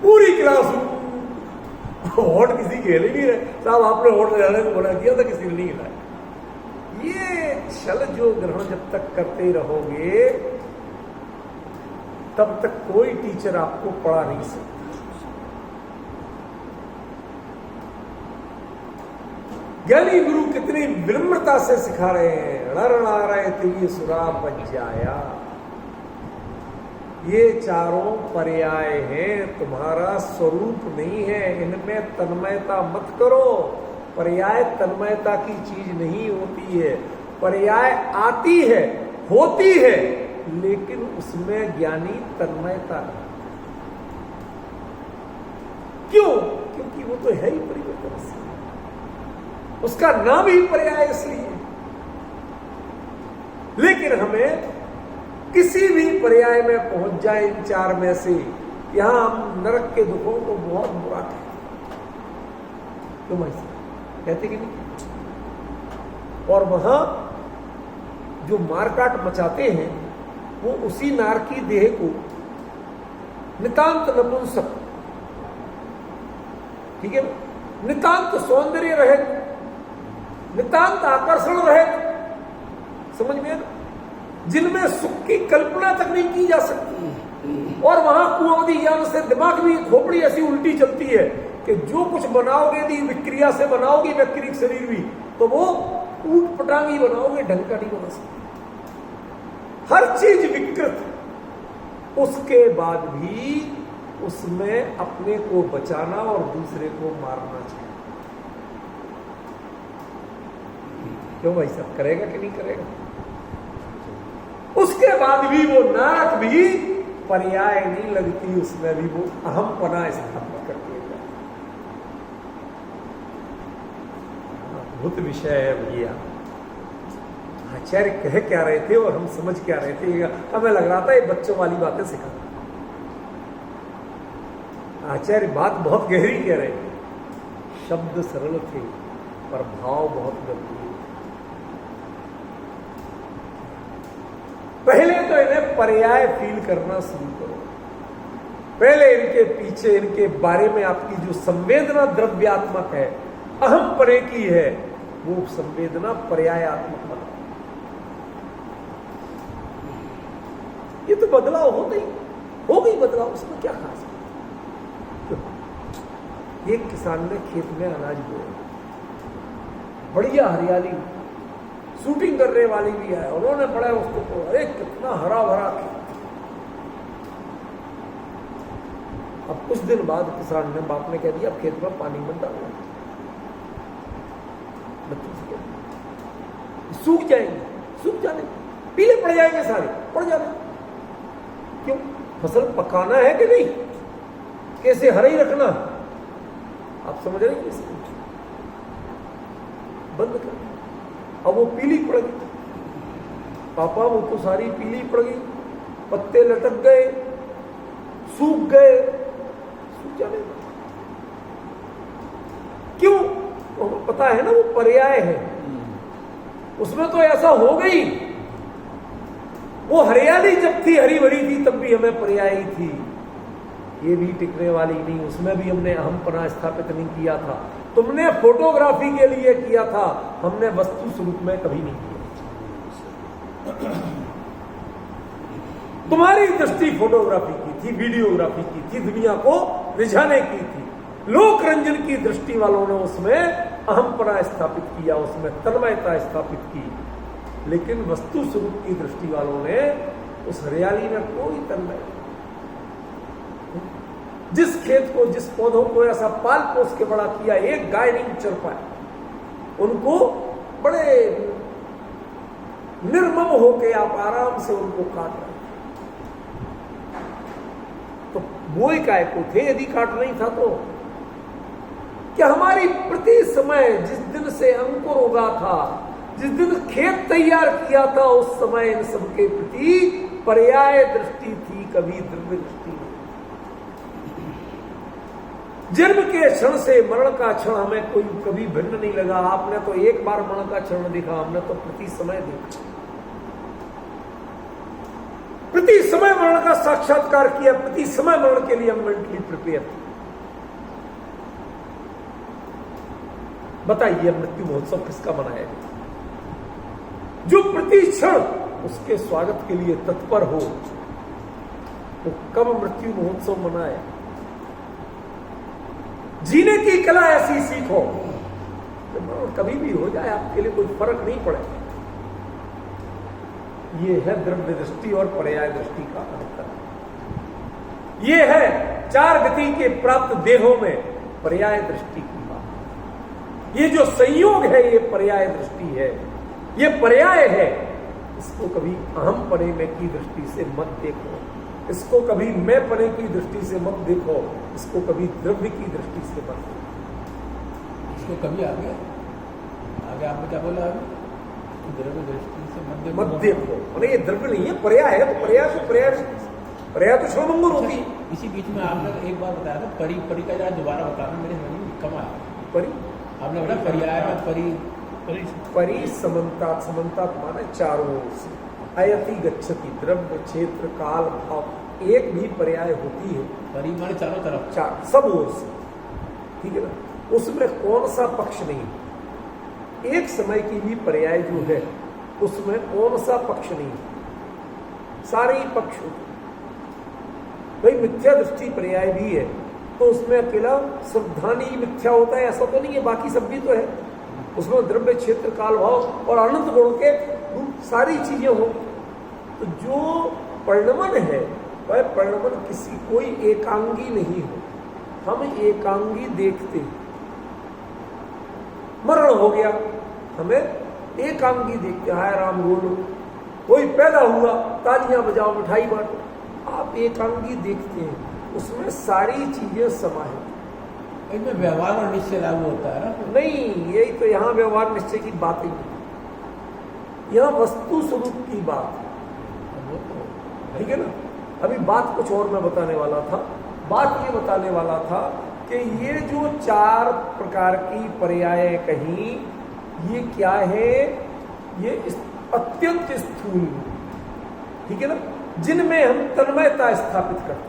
पूरी क्लास होठ किसी के हिल ही नहीं रहे। साहब आपने होठ लगाने को मना किया था, किसी ने नहीं हिलाया। ये छल जो ग्रहण जब तक करते रहोगे तब तक कोई टीचर आपको पढ़ा नहीं सकता। ज्ञानी गुरु कितनी विनम्रता से सिखा रहे हैं। रणा रहे थे सुरा पंचाया, ये चारों पर्याय हैं, तुम्हारा स्वरूप नहीं है, इनमें तन्मयता मत करो। पर्याय तन्मयता की चीज नहीं होती है, पर्याय आती है, होती है, लेकिन उसमें ज्ञानी तन्मयता नहीं। क्यों? क्योंकि वो तो है ही परिवर्तनशील, उसका नाम ही पर्याय इसलिए। लेकिन हमें किसी भी पर्याय में पहुंच जाए इन चार में से, यहां हम नरक के दुखों को बहुत बुरा कहते, तुम ऐसा कहते कि नहीं? और वहां जो मारकाट मचाते हैं वो उसी नार की देह को नितांत नपुंसक, ठीक है, नितांत सौंदर्य रहे, नितांत आकर्षण रहे, समझ में ना, जिनमें सुख की कल्पना तक नहीं की जा सकती। और वहां कुअवधी ज्ञान से दिमाग भी खोपड़ी ऐसी उल्टी चलती है कि जो कुछ बनाओगे यदि विक्रिया से बनाओगी, व्यक्तिगत शरीर भी, तो वो ऊट पटांगी बनाओगे, ढंग का नहीं बना सकते। हर चीज विकृत, उसके बाद भी उसमें अपने को बचाना और दूसरे को मारना चाहिए। क्यों भाई साहब, करेगा कि नहीं करेगा? उसके बाद भी वो नारक भी पर्याय नहीं लगती, उसमें भी वो अहमपना स्थापित करती है। अद्भुत विषय है भैया। आचार्य कह क्या रहे थे और हम समझ क्या रहे थे, हमें लग रहा था ये बच्चों वाली बातें सिखा। आचार्य बात बहुत गहरी कह रहे थे, शब्द सरल थे पर भाव बहुत गंभीर। पहले तो इन्हें पर्याय फील करना शुरू करो। पहले इनके पीछे, इनके बारे में आपकी जो संवेदना द्रव्यात्मक है, अहम परे की है, वो संवेदना पर्यायात्मक बना। ये तो बदलाव हो गई बदलाव, उसमें क्या खास है? एक किसान ने खेत में अनाज बोया, बढ़िया हरियाली, शूटिंग करने वाली भी है, उन्होंने पढ़ा उसको, अरे कितना हरा भरा खेत। अब कुछ दिन बाद किसान ने, बाप ने कह दिया अब खेत में पानी मत डालना, बच्चों से कह, सूख जाएंगे, सूख जाने, पीले पड़ जाएंगे, सारे पड़ जाने। क्यों? फसल पकाना है कि नहीं, कैसे हरा ही रखना, आप समझ रहे हैं? बंद कर। अब वो पीली पड़ गई, पापा वो तो सारी पीली पड़ गई, पत्ते लटक गए, सूख गए, सूख जाने। क्यों? तो पता है ना वो पर्याय है, उसमें तो ऐसा हो गई। वो हरियाली जब थी, हरी भरी थी, तब भी हमें पर्याय थी, ये भी टिकने वाली नहीं, उसमें भी हमने अहमपना स्थापित नहीं किया था। तुमने फोटोग्राफी के लिए किया था, हमने वस्तु स्वरूप में कभी नहीं किया। तुम्हारी दृष्टि फोटोग्राफी की थी, वीडियोग्राफी की थी, दुनिया को रिझाने की थी। लोक रंजन की दृष्टि वालों ने उसमें अहमपना स्थापित किया, उसमें तन्मयता स्थापित की। लेकिन वस्तु स्वरूप की दृष्टि वालों ने उस हरियाली में कोई तन्मयता, जिस खेत को, जिस पौधों को ऐसा पाल पोस के बड़ा किया, एक गाय नहीं चर पाए, उनको बड़े निर्मम होके आप आराम से उनको काट रहे। तो बोए काय को थे, यदि काट नहीं था तो कि हमारी प्रति समय जिस दिन से अंकुर उगा था, जिस दिन खेत तैयार किया था, उस समय इन सबके प्रति पर्याय दृष्टि थी, कभी द्रव्य दृष्टि नहीं। जन्म के क्षण से मरण का क्षण हमें कोई कभी भिन्न नहीं लगा। आपने तो एक बार मरण का क्षण देखा, हमने तो प्रति समय देखा, प्रति समय मरण का साक्षात्कार किया, प्रति समय मरण के लिए हम मेंटली प्रिपेयर थे। बताइए मृत्यु महोत्सव किसका मनाया गया? जो प्रति क्षण उसके स्वागत के लिए तत्पर हो, तो कब मृत्यु महोत्सव मनाए? जीने की कला ऐसी सीखो तो कभी भी हो जाए, आपके लिए कोई फर्क नहीं पड़ेगा। ये है द्रव्य दृष्टि और पर्याय दृष्टि का अंतर। ये है चार गति के प्राप्त देहों में पर्याय दृष्टि की बात। ये जो संयोग है, ये पर्याय दृष्टि है, ये पर्याय है। इसको कभी अहम पने में की दृष्टि से मत देखो, इसको कभी मैं पने की दृष्टि से मत देखो, इसको कभी द्रव्य की दृष्टि से मत देखो। इसको कभी आगे आपने क्या बोला? द्रव्य दृष्टि से मत देखो। अरे ये द्रव्य नहीं है, पर्याय है। तो पर्याय तो श्रवणंगुर होती है। इसी बीच में आपने एक बार बताया था परी का जरा दोबारा बताना, मेरे समझ में कम आया। परी आपने बोला पर्याय में परी समन्तात माने चारों ओर से, अयति गच्छति, द्रव्य क्षेत्र काल भाव, एक भी पर्याय होती है। परी माने चारों तरफ, चार सब ओर से, ठीक है ना। उसमें कौन सा पक्ष नहीं, एक समय की भी पर्याय जो है उसमें कौन सा पक्ष नहीं, सारे ही पक्ष होते। भाई मिथ्या दृष्टि पर्याय भी है तो उसमें अकेला सावधानी मिथ्या होता है ऐसा तो नहीं है, बाकी सब भी तो है। उसमें द्रव्य क्षेत्र काल भाव और अनंत गुण के सारी चीजें हो। तो जो परिणमन है वह परिणमन किसी कोई एकांगी नहीं हो। हम एकांगी देखते, मरण हो गया हमें एकांगी देखते, हाय राम बोलो, कोई पैदा हुआ तालियां बजाओ मिठाई बांटो, आप एकांगी देखते हैं, उसमें सारी चीजें समाहित। इनमें व्यवहार और निश्चय लागू होता है ना? नहीं, यही तो यहाँ व्यवहार निश्चय की बात ही नहीं, यहाँ वस्तु स्वरूप की बात है, ठीक है ना। अभी बात कुछ और मैं बताने वाला था। बात ये बताने वाला था कि ये जो चार प्रकार की पर्याय कहीं, ये क्या है? ये अत्यंत स्थूल, ठीक है ना, जिनमें हम तन्मयता स्थापित करते हैं,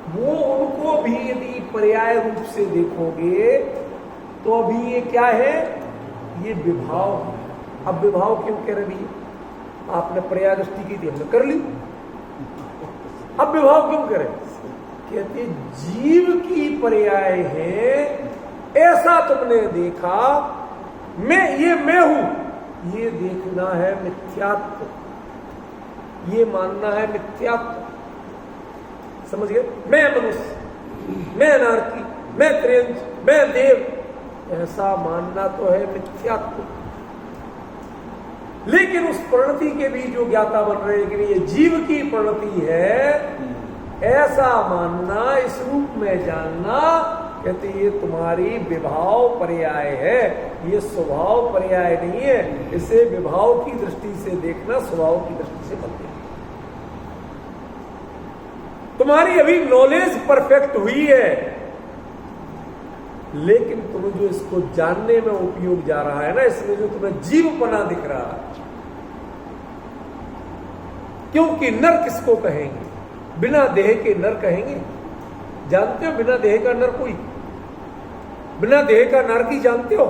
वो उनको भी यदि पर्याय रूप से देखोगे तो अभी ये क्या है? ये विभाव। अब विभाव क्यों कह रहे हैं? आपने पर्याय दृष्टि की थी, हमने कर ली, अब विभाव क्यों करें? कहते जीव की पर्याय है, ऐसा तुमने देखा, मैं हूं, ये देखना है मिथ्यात्व, ये मानना है मिथ्यात्व। समझ गए? मैं मनुष्य, मैं अनार्की, मैं त्रियंच, मैं देव, ऐसा मानना तो है मिथ्यात्व। लेकिन उस प्रणति के भी जो ज्ञाता बन रहे हैं कि ये जीव की प्रणति है, ऐसा मानना, इस रूप में जानना, कहते ये तुम्हारी विभाव पर्याय है, ये स्वभाव पर्याय नहीं है। इसे विभाव की दृष्टि से देखना, स्वभाव की दृष्टि से मत देखना। तुम्हारी अभी नॉलेज परफेक्ट हुई है, लेकिन तुम्हें जो इसको जानने में उपयोग जा रहा है ना, इसमें जो तुम्हें जीवपना दिख रहा है, क्योंकि नर किसको कहेंगे? बिना देह के नर कहेंगे। जानते हो बिना देह का नर कोई? बिना देह का नारकी जानते हो?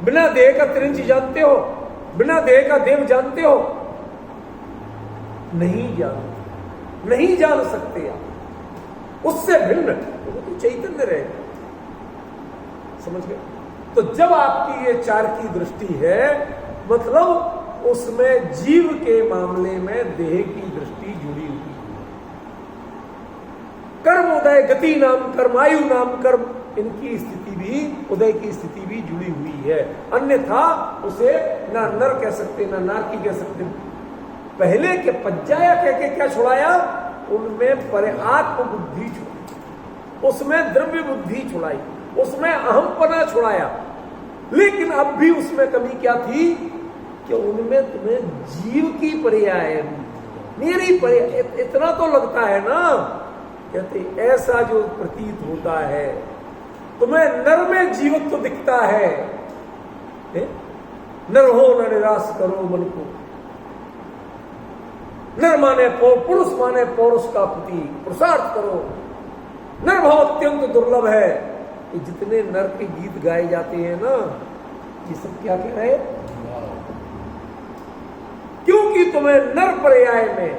बिना देह का त्रिंच जानते हो? बिना देह का देव जानते हो? नहीं जानते, नहीं जान सकते आप। उससे भिन्न तो वो तो चैतन्य रहेगा। समझ गए? तो जब आपकी ये चार की दृष्टि है, मतलब उसमें जीव के मामले में देह की दृष्टि जुड़ी हुई है। कर्म उदय, गति नाम कर्म, आयु नाम कर्म, इनकी स्थिति भी, उदय की स्थिति भी जुड़ी हुई है। अन्यथा उसे ना नर कह सकते, ना नारकी कह सकते। पहले के पज्जाया कह के क्या छुड़ाया? उनमें आत्म बुद्धि छुड़ाई, उसमें द्रव्य बुद्धि छुड़ाई, उसमें अहमपना छुड़ाया। लेकिन अब भी उसमें कमी क्या थी कि उनमें तुम्हें जीव की पर्याय, मेरी पर्याय, इतना तो लगता है ना। कहते ऐसा जो प्रतीत होता है, तुम्हें नर में जीवत्व दिखता है, नर हो न निराश करो मन को। नर माने पुरुष माने पौरुष का प्रतीक, पुरुषार्थ करो। नर भाव अत्यंत दुर्लभ है। ये जितने नर के गीत गाए जाते हैं ना, ये सब क्या कह रहे हैं? क्योंकि तुम्हें नर पर्याय में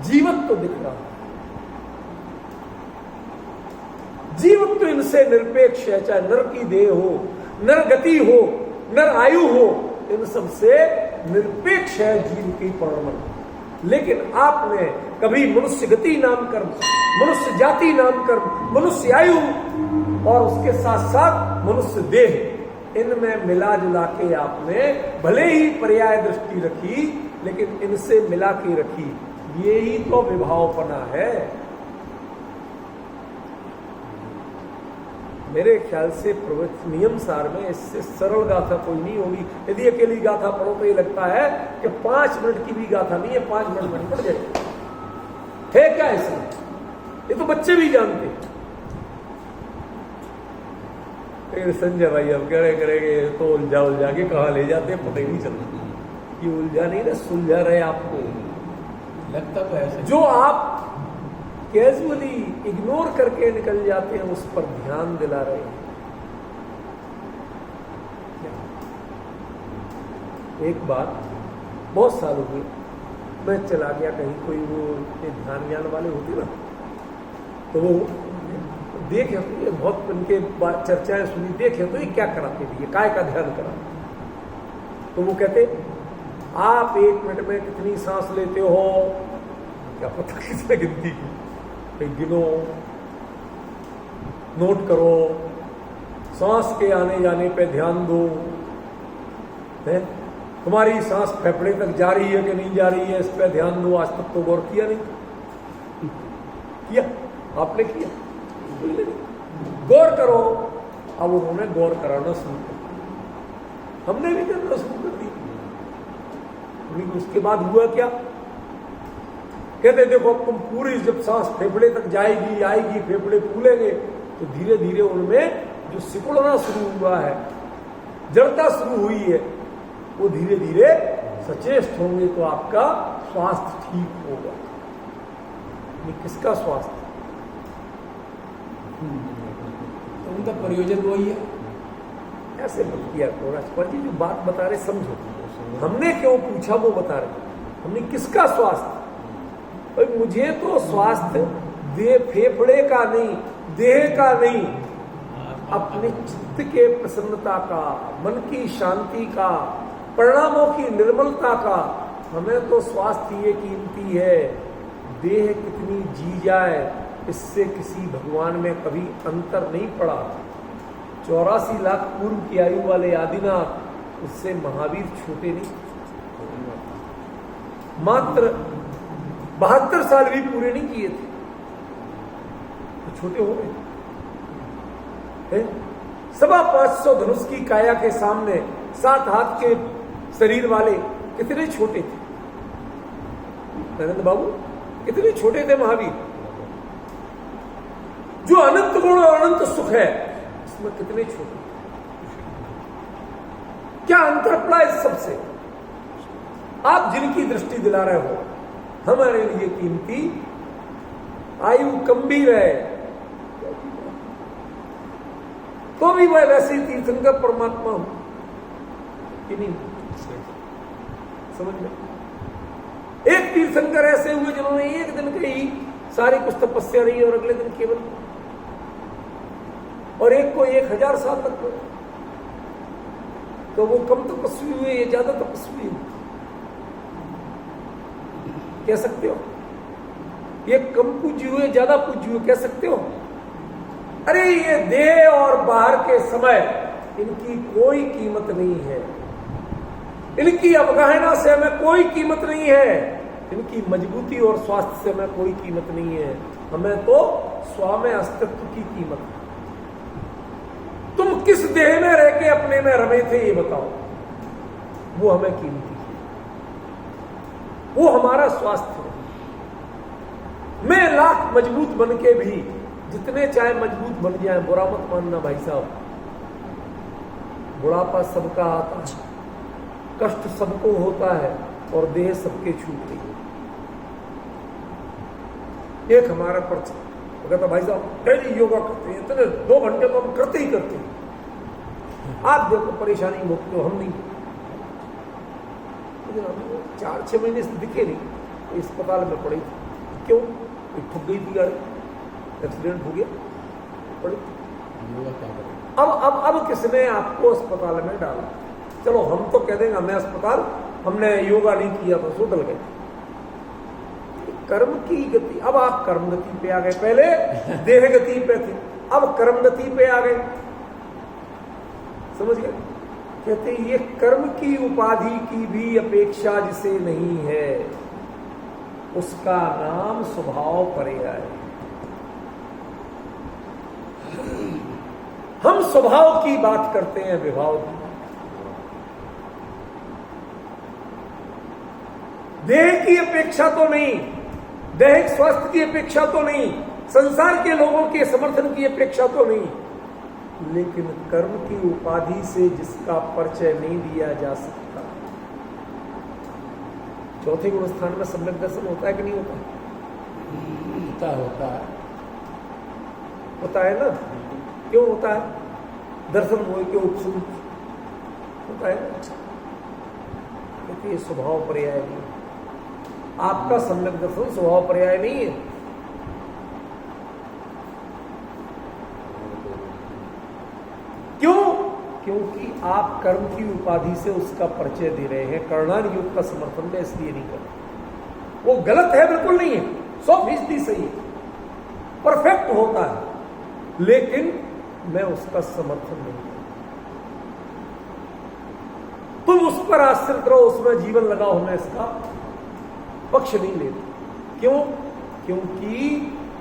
जीवत्व दिख रहा है। जीवत्व इनसे निरपेक्ष है, चाहे नर की देह हो, नर गति हो, नर आयु हो, इन सबसे निरपेक्ष है जीव की परमन। लेकिन आपने कभी मनुष्य गति नाम कर्म, मनुष्य जाति नाम कर्म, मनुष्य आयु और उसके साथ साथ मनुष्य देह, इनमें मिला जुला के आपने भले ही पर्याय दृष्टि रखी, लेकिन इनसे मिला के रखी। ये ही तो विभावपना है। मेरे ख्याल से नियम सार में इससे सरल गाथा कोई नहीं होगी। यदि अकेली गाथा पढ़ो तो ये लगता है कि 5 मिनट की भी गाथा नहीं है, 5 मिनट में पढ़ जाए। है क्या ऐसा? ये तो बच्चे भी जानते हैं। संजय भाई अब कह रहे करेंगे तो उलझा के कहाँ ले जाते हैं पता ही नहीं चलता। ये उलझा नहीं ना, सुलझा रहे आपको लगता तो ऐसे। जो आप कैजुअली इग्नोर करके निकल जाते हैं, उस पर ध्यान दिला रहे हैं। एक बार बहुत साल हो गए, मैं चला गया कहीं, कोई वो ध्यान ज्ञान वाले होते ना, तो वो देखे तो ये बहुत उनके चर्चाएं सुनी, देखे तो ये क्या कराते थे, ये काय का ध्यान करा। तो वो कहते आप 1 मिनट में कितनी सांस लेते हो, क्या पता किसने गिनती की, गिनो, नोट करो, सांस के आने जाने पे ध्यान दो, है तुम्हारी सांस फेफड़े तक जा रही है कि नहीं जा रही है, इस पे ध्यान दो। आज तक तो गौर किया नहीं, किया आपने किया, गौर करो। अब उन्होंने गौर कराना शुरू कर, हमने भी करना शुरू कर दिया। उसके बाद हुआ क्या, कहते देखो तुम पूरी जब सांस फेफड़े तक जाएगी आएगी, फेफड़े फूलेंगे, तो धीरे धीरे उनमें जो सिकुड़ना शुरू हुआ है, जड़ता शुरू हुई है, वो धीरे धीरे सचेष्ट होंगे, तो आपका स्वास्थ्य ठीक होगा। ये किसका स्वास्थ्य? तो उनका प्रयोजन वही है। ऐसे मत किया करो राजपाल जी, जो बात बता रहे समझो। हमने क्यों पूछा वो बता रहे, हमने किसका स्वास्थ्य? भाई मुझे तो स्वास्थ्य फेफड़े का नहीं, देह का नहीं, अपने चित्त के प्रसन्नता का, मन की शांति का, परिणामों की निर्मलता का। हमें तो स्वास्थ्य ये कीमती है। देह कितनी जी जाए, इससे किसी भगवान में कभी अंतर नहीं पड़ा। 84 लाख पूर्व की आयु वाले आदिनाथ, उससे महावीर छोटे नहीं, मात्र 72 साल भी पूरे नहीं किए थे, तो छोटे हो गए। 525 धनुष की काया के सामने 7 हाथ के शरीर वाले कितने छोटे थे। नरेंद्र बाबू कितने छोटे थे महावीर। जो अनंत गुण और अनंत सुख है, इसमें कितने छोटे। क्या अंतर पड़ा इस सबसे? आप जिनकी दृष्टि दिला रहे हो, हमारे लिए कीमती आयु कम भी रहे तो भी वह वैसे तीर्थंकर परमात्मा हो कि नहीं? समझ में? एक तीर्थंकर ऐसे हुए जिन्होंने एक दिन के ही सारी कुछ तपस्या रही और अगले दिन केवल, और एक को 1000 साल तक। तो वो कम तपस्वी हुए, ये ज्यादा तपस्वी हुए, कह सकते हो? ये कम पूज्य हुए, ज्यादा पूज्य हुए, कह सकते हो? अरे ये देह और बाहर के समय, इनकी कोई कीमत नहीं है। इनकी अवगाहना से हमें कोई कीमत नहीं है। इनकी मजबूती और स्वास्थ्य से हमें कोई कीमत नहीं है। हमें तो स्वामी अस्तित्व की कीमत है। किस देह में रह के अपने में रमे थे ये बताओ, वो हमें कीमती है, वो हमारा स्वास्थ्य है। मैं लाख मजबूत बन के भी, जितने चाहे मजबूत बन जाए, बुरा मत मानना भाई साहब, बुढ़ापा सबका आता है, कष्ट सबको होता है और देह सबके छूट रही है। एक हमारा पर्चा कहता भाई साहब डेली योगा करते हैं, इतने 2 घंटे तो हम करते ही करते हैं, आप देखो परेशानी मुक्त हो, हम नहीं। 4-6 महीने से दिखे नहीं, तो अस्पताल में पड़ी थी। क्यों? ठुक गई थी गाड़ी, एक्सीडेंट हो गया, पड़ी। अब किसने आपको अस्पताल में डाला? चलो हम तो कह देंगे हमने अस्पताल, हमने योगा नहीं किया तो सो डल गए। कर्म की गति, अब आप कर्म गति पे आ गए, पहले देह गति पे थे, अब कर्म गति पे आ गए। समझ गए? कहते ये कर्म की उपाधि की भी अपेक्षा जिसे नहीं है, उसका नाम स्वभाव पर्याय। हम स्वभाव की बात करते हैं, विभाव की। देह की अपेक्षा तो नहीं, दैहिक स्वास्थ्य की अपेक्षा तो नहीं, संसार के लोगों के समर्थन की अपेक्षा तो नहीं, लेकिन कर्म की उपाधि से जिसका परिचय नहीं दिया जा सकता। चौथे गुण स्थान में सम्यक दर्शन होता है कि नहीं होता? होता है ना? क्यों होता है? दर्शन मोह के उपशम होता है ना, क्योंकि ये स्वभाव पर्याय नहीं। आपका सम्यक दर्शन स्वभाव पर्याय नहीं है। क्यों? क्योंकि आप कर्म की उपाधि से उसका परिचय दे रहे हैं। कर्णान योग का समर्थन में इसलिए नहीं कर, वो गलत है, बिल्कुल नहीं है, 100% सही है, परफेक्ट होता है, लेकिन मैं उसका समर्थन नहीं करता। तुम उस पर आश्रित रहो, उसमें जीवन लगाओ, हमें इसका पक्ष नहीं लेते। क्यों? क्योंकि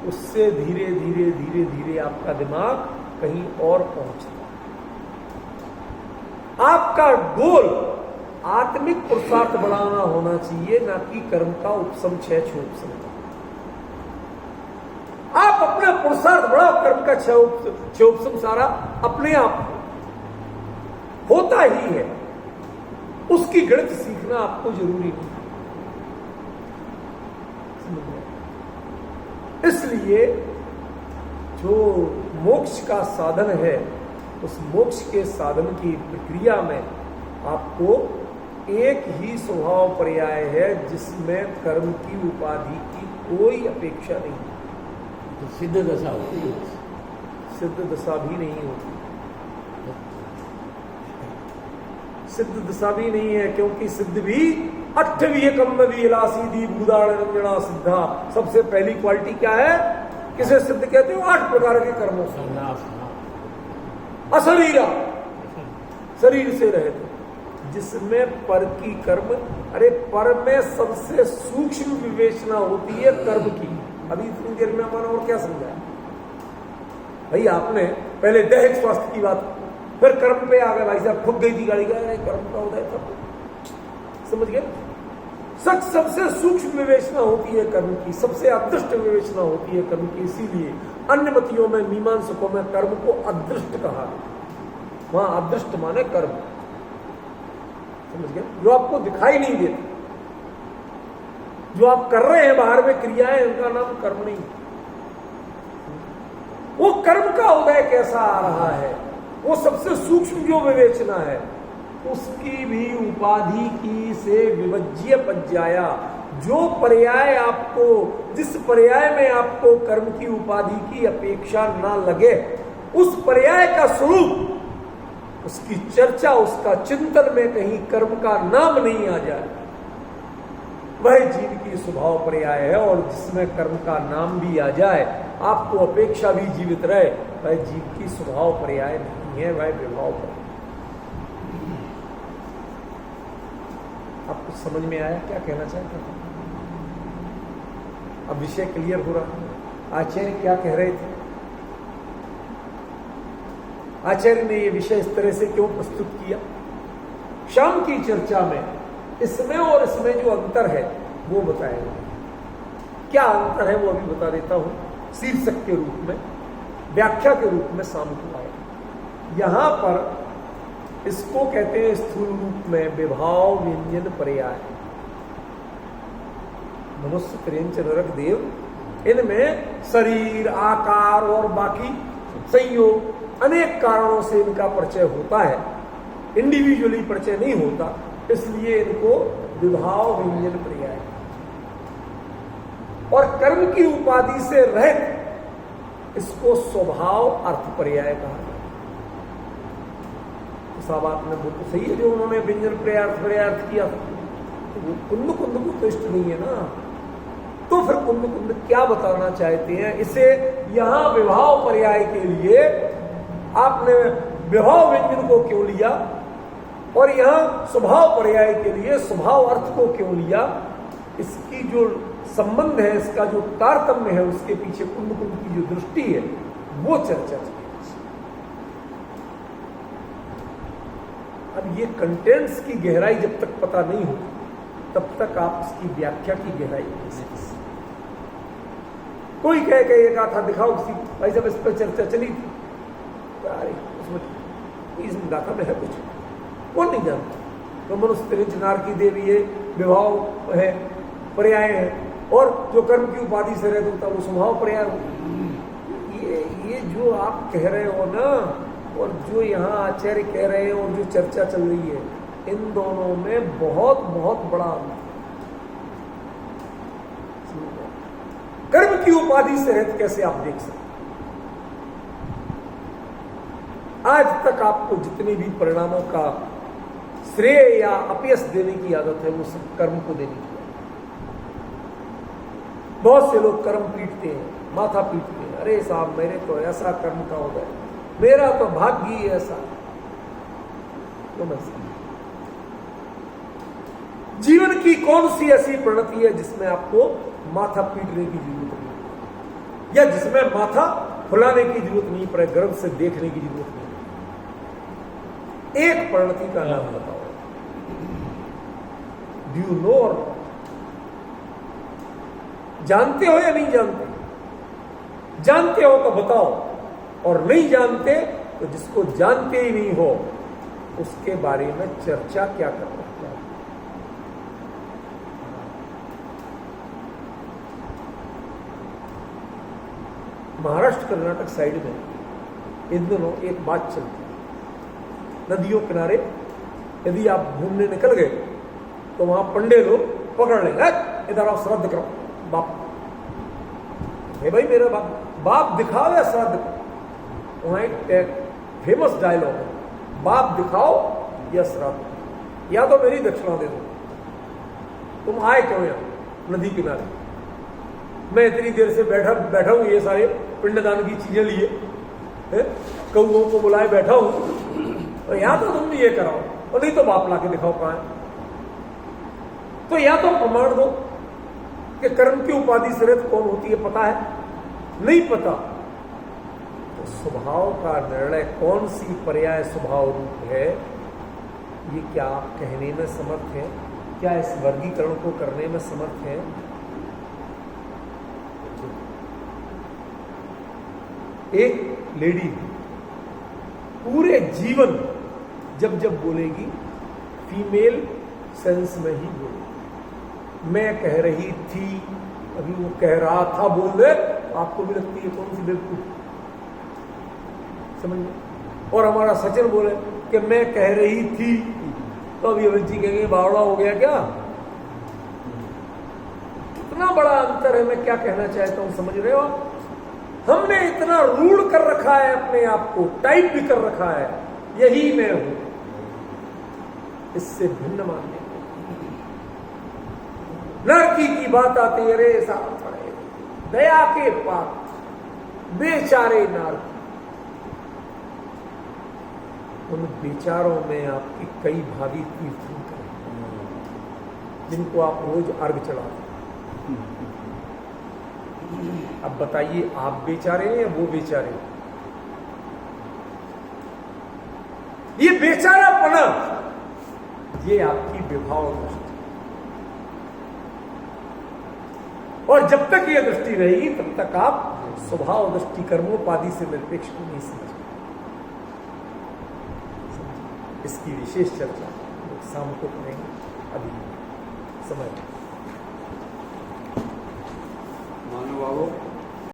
उससे धीरे धीरे धीरे धीरे आपका दिमाग कहीं और पहुंचता। आपका गोल आत्मिक पुरुषार्थ बढ़ाना होना चाहिए, ना कि कर्म का उपशम क्षय क्षोपशम। आप अपना पुरुषार्थ बढ़ाओ, कर्म का क्षय उपशम सारा अपने आप होता ही है। उसकी गणित सीखना आपको जरूरी नहीं। इसलिए जो मोक्ष का साधन है, उस मोक्ष के साधन की प्रक्रिया में आपको एक ही स्वभाव पर्याय है, जिसमें कर्म की उपाधि की कोई अपेक्षा नहीं है। तो सिद्ध दशा होती है? सिद्ध दशा भी नहीं होती, सिद्ध दशा भी नहीं है, क्योंकि सिद्ध भी अट्ठवीय कम विलासी दी भूदाड़ रंजना सिद्धा। सबसे पहली क्वालिटी क्या है? किसे सिद्ध कहते हो? 8 प्रकार के कर्मों से। अशरीरा, शरीर से रहते, जिसमें पर की कर्म, अरे पर में सबसे सूक्ष्म विवेचना होती है कर्म की। अभी इतनी देर में अपन और क्या समझाया भाई? आपने पहले दैहिक स्वास्थ्य की बात, फिर कर्म पे आ गए। भाई साहब ठुक गई थी गाड़ी, गए कर्म का उदय था, समझ गए? सच सबसे सूक्ष्म विवेचना होती है कर्म की, सबसे अदृष्ट विवेचना होती है कर्म की। इसीलिए अन्य मतियों में, मीमांसकों में कर्म को अदृष्ट कहा। वहां अदृष्ट माने कर्म, समझ गए? जो आपको दिखाई नहीं देता, जो आप कर रहे हैं बाहर में क्रियाएं, उनका नाम कर्म नहीं। वो कर्म का उदय कैसा आ रहा है, वो सबसे सूक्ष्म जो विवेचना है, उसकी भी उपाधि की से विभज्य पज्जाया। जो पर्याय आपको, जिस पर्याय में आपको कर्म की उपाधि की अपेक्षा ना लगे, उस पर्याय का स्वरूप, उसकी चर्चा, उसका चिंतन में कहीं कर्म का नाम नहीं आ जाए, वह जीव की स्वभाव पर्याय है। और जिसमें कर्म का नाम भी आ जाए, आपको अपेक्षा भी जीवित रहे, वह जीव की स्वभाव पर्याय नहीं है, वह विभाव पर्याय। आपको समझ में आया क्या कहना चाहता था? अब विषय क्लियर हो रहा है। आचार्य क्या कह रहे थे? आचार्य ने ये विषय इस तरह से क्यों प्रस्तुत किया? शाम की चर्चा में इसमें और इसमें जो अंतर है वो बताएगा। क्या अंतर है वो अभी बता देता हूं, शीर्षक के रूप में, व्याख्या के रूप में शाम को आएगा। यहां पर इसको कहते हैं स्थूल रूप में विभाव व्यंजन पर्याय। मनुष्य, त्रियंच, नरक, देव, इनमें शरीर, आकार और बाकी संयोग अनेक कारणों से इनका परिचय होता है, इंडिविजुअली परिचय नहीं होता, इसलिए इनको विभाव व्यंजन पर्याय। और कर्म की उपाधि से रहित इसको स्वभाव अर्थ पर्याय कहा जाता है। तो साहब आपने बोल तो सही है जो उन्होंने व्यंजन पर्याय किया, तो वो कुंद को तो इष्ट नहीं है ना, तो फिर कुंद क्या बताना चाहते हैं? इसे यहां विभाव पर्याय के लिए आपने विभाव व्यंजन को क्यों लिया और यहां स्वभाव पर्याय के लिए स्वभाव अर्थ को क्यों लिया? इसकी जो संबंध है, इसका जो तारतम्य है, उसके पीछे कुंद की जो दृष्टि है वो चर्चा की। अब ये कंटेंट्स की गहराई जब तक पता नहीं होती तब तक आप इसकी व्याख्या की गहराई नहीं समझ सकते। कोई कह के एक गाथा दिखाओ किसी भाई, जब इस पर चर्चा चली थी, अरे उसमें इसमें गाथा में है कुछ, कौन नहीं जानता? तो मनुष्य, त्रियंच, नारकी देवी, ये विभाव है, पर्याय है, और जो कर्म की उपाधि से रहता होता वो स्वभाव पर्याय हो। ये जो आप कह रहे हो ना, और जो यहाँ आचार्य कह रहे हैं और जो चर्चा चल रही है, इन दोनों में बहुत बहुत बड़ा अंतर। कर्म की उपाधि से रहित कैसे आप देख सकते? आज तक आपको जितने भी परिणामों का श्रेय या अपयश देने की आदत है वो सब कर्म को देने की आदत। बहुत से लोग कर्म पीटते हैं, माथा पीटते हैं, अरे साहब मेरे तो ऐसा कर्म का हो गया, मेरा तो भाग्य ही ऐसा। तो मैं जीवन की कौन सी ऐसी प्रणति है जिसमें आपको माथा पीटने की जरूरत नहीं, या जिसमें माथा फुलाने की जरूरत नहीं पड़े, गर्व से देखने की जरूरत नहीं? एक प्रणति का नाम बताओ। Do you know? और जानते हो या नहीं जानते? जानते हो तो बताओ, और नहीं जानते तो जिसको जानते ही नहीं हो उसके बारे में चर्चा क्या कर रहे हैं? महाराष्ट्र कर्नाटक साइड में इन दिनों एक बात चलती है, नदियों किनारे यदि आप घूमने निकल गए तो वहां पंडे लोग पकड़ लेंगे, इधर आओ श्राद्ध करो बाप। भाई मेरा बाप दिखाओ या श्राद्ध करो? वहां एक फेमस डायलॉग है, बाप दिखाओ या श्राद्ध, या तो मेरी दक्षिणा दे दो। तुम आए क्यों यहां नदी किनारे? मैं इतनी देर से बैठा हूं, ये सारे पिंडदान की चीजें लिए, कौओं को बुलाए बैठा हूं, और यहां तो तुम ये कराओ, और नहीं तो बाप लाके दिखाओ कहां है। तो या तो प्रमाण दो कि कर्म की उपाधि से रहित कौन होती है, पता है? नहीं पता तो स्वभाव का निर्णय कौन सी पर्याय स्वभाव रूप है, ये क्या आप कहने में समर्थ हैं? क्या इस वर्गीकरण को करने में समर्थ हैं? एक लेडी पूरे जीवन जब जब बोलेगी फीमेल सेंस में ही बोलेगी। मैं कह रही थी, अभी वो कह रहा था बोल दे, आपको भी लगती है कौन सी बेवकूफ, समझिए। और हमारा सचिन बोले कि मैं कह रही थी, तो अभी अमित जी कहेंगे बावड़ा हो गया क्या? कितना बड़ा अंतर है, मैं क्या कहना चाहता हूं, समझ रहे हो? हमने इतना रूढ़ कर रखा है अपने आप को, टाइप भी कर रखा है, यही मैं हूं, इससे भिन्न मानने लड़की की बात आती है, रे साहब पड़े दया के पाप बेचारे नारकी। उन बेचारों में आपकी कई भावी तीर्थंकर जिनको आप रोज अर्घ चढ़ाते। अब बताइए, आप बेचारे हैं या वो बेचारे? मेरापना, ये आपकी विभाव दृष्टि। और जब तक ये दृष्टि रहेगी तब तक आप स्वभाव दृष्टि कर्मोपाधि से निरपेक्ष को नहीं समझ पाएंगे। इसकी विशेष चर्चा शाम को करेंगे। अभी समय मानव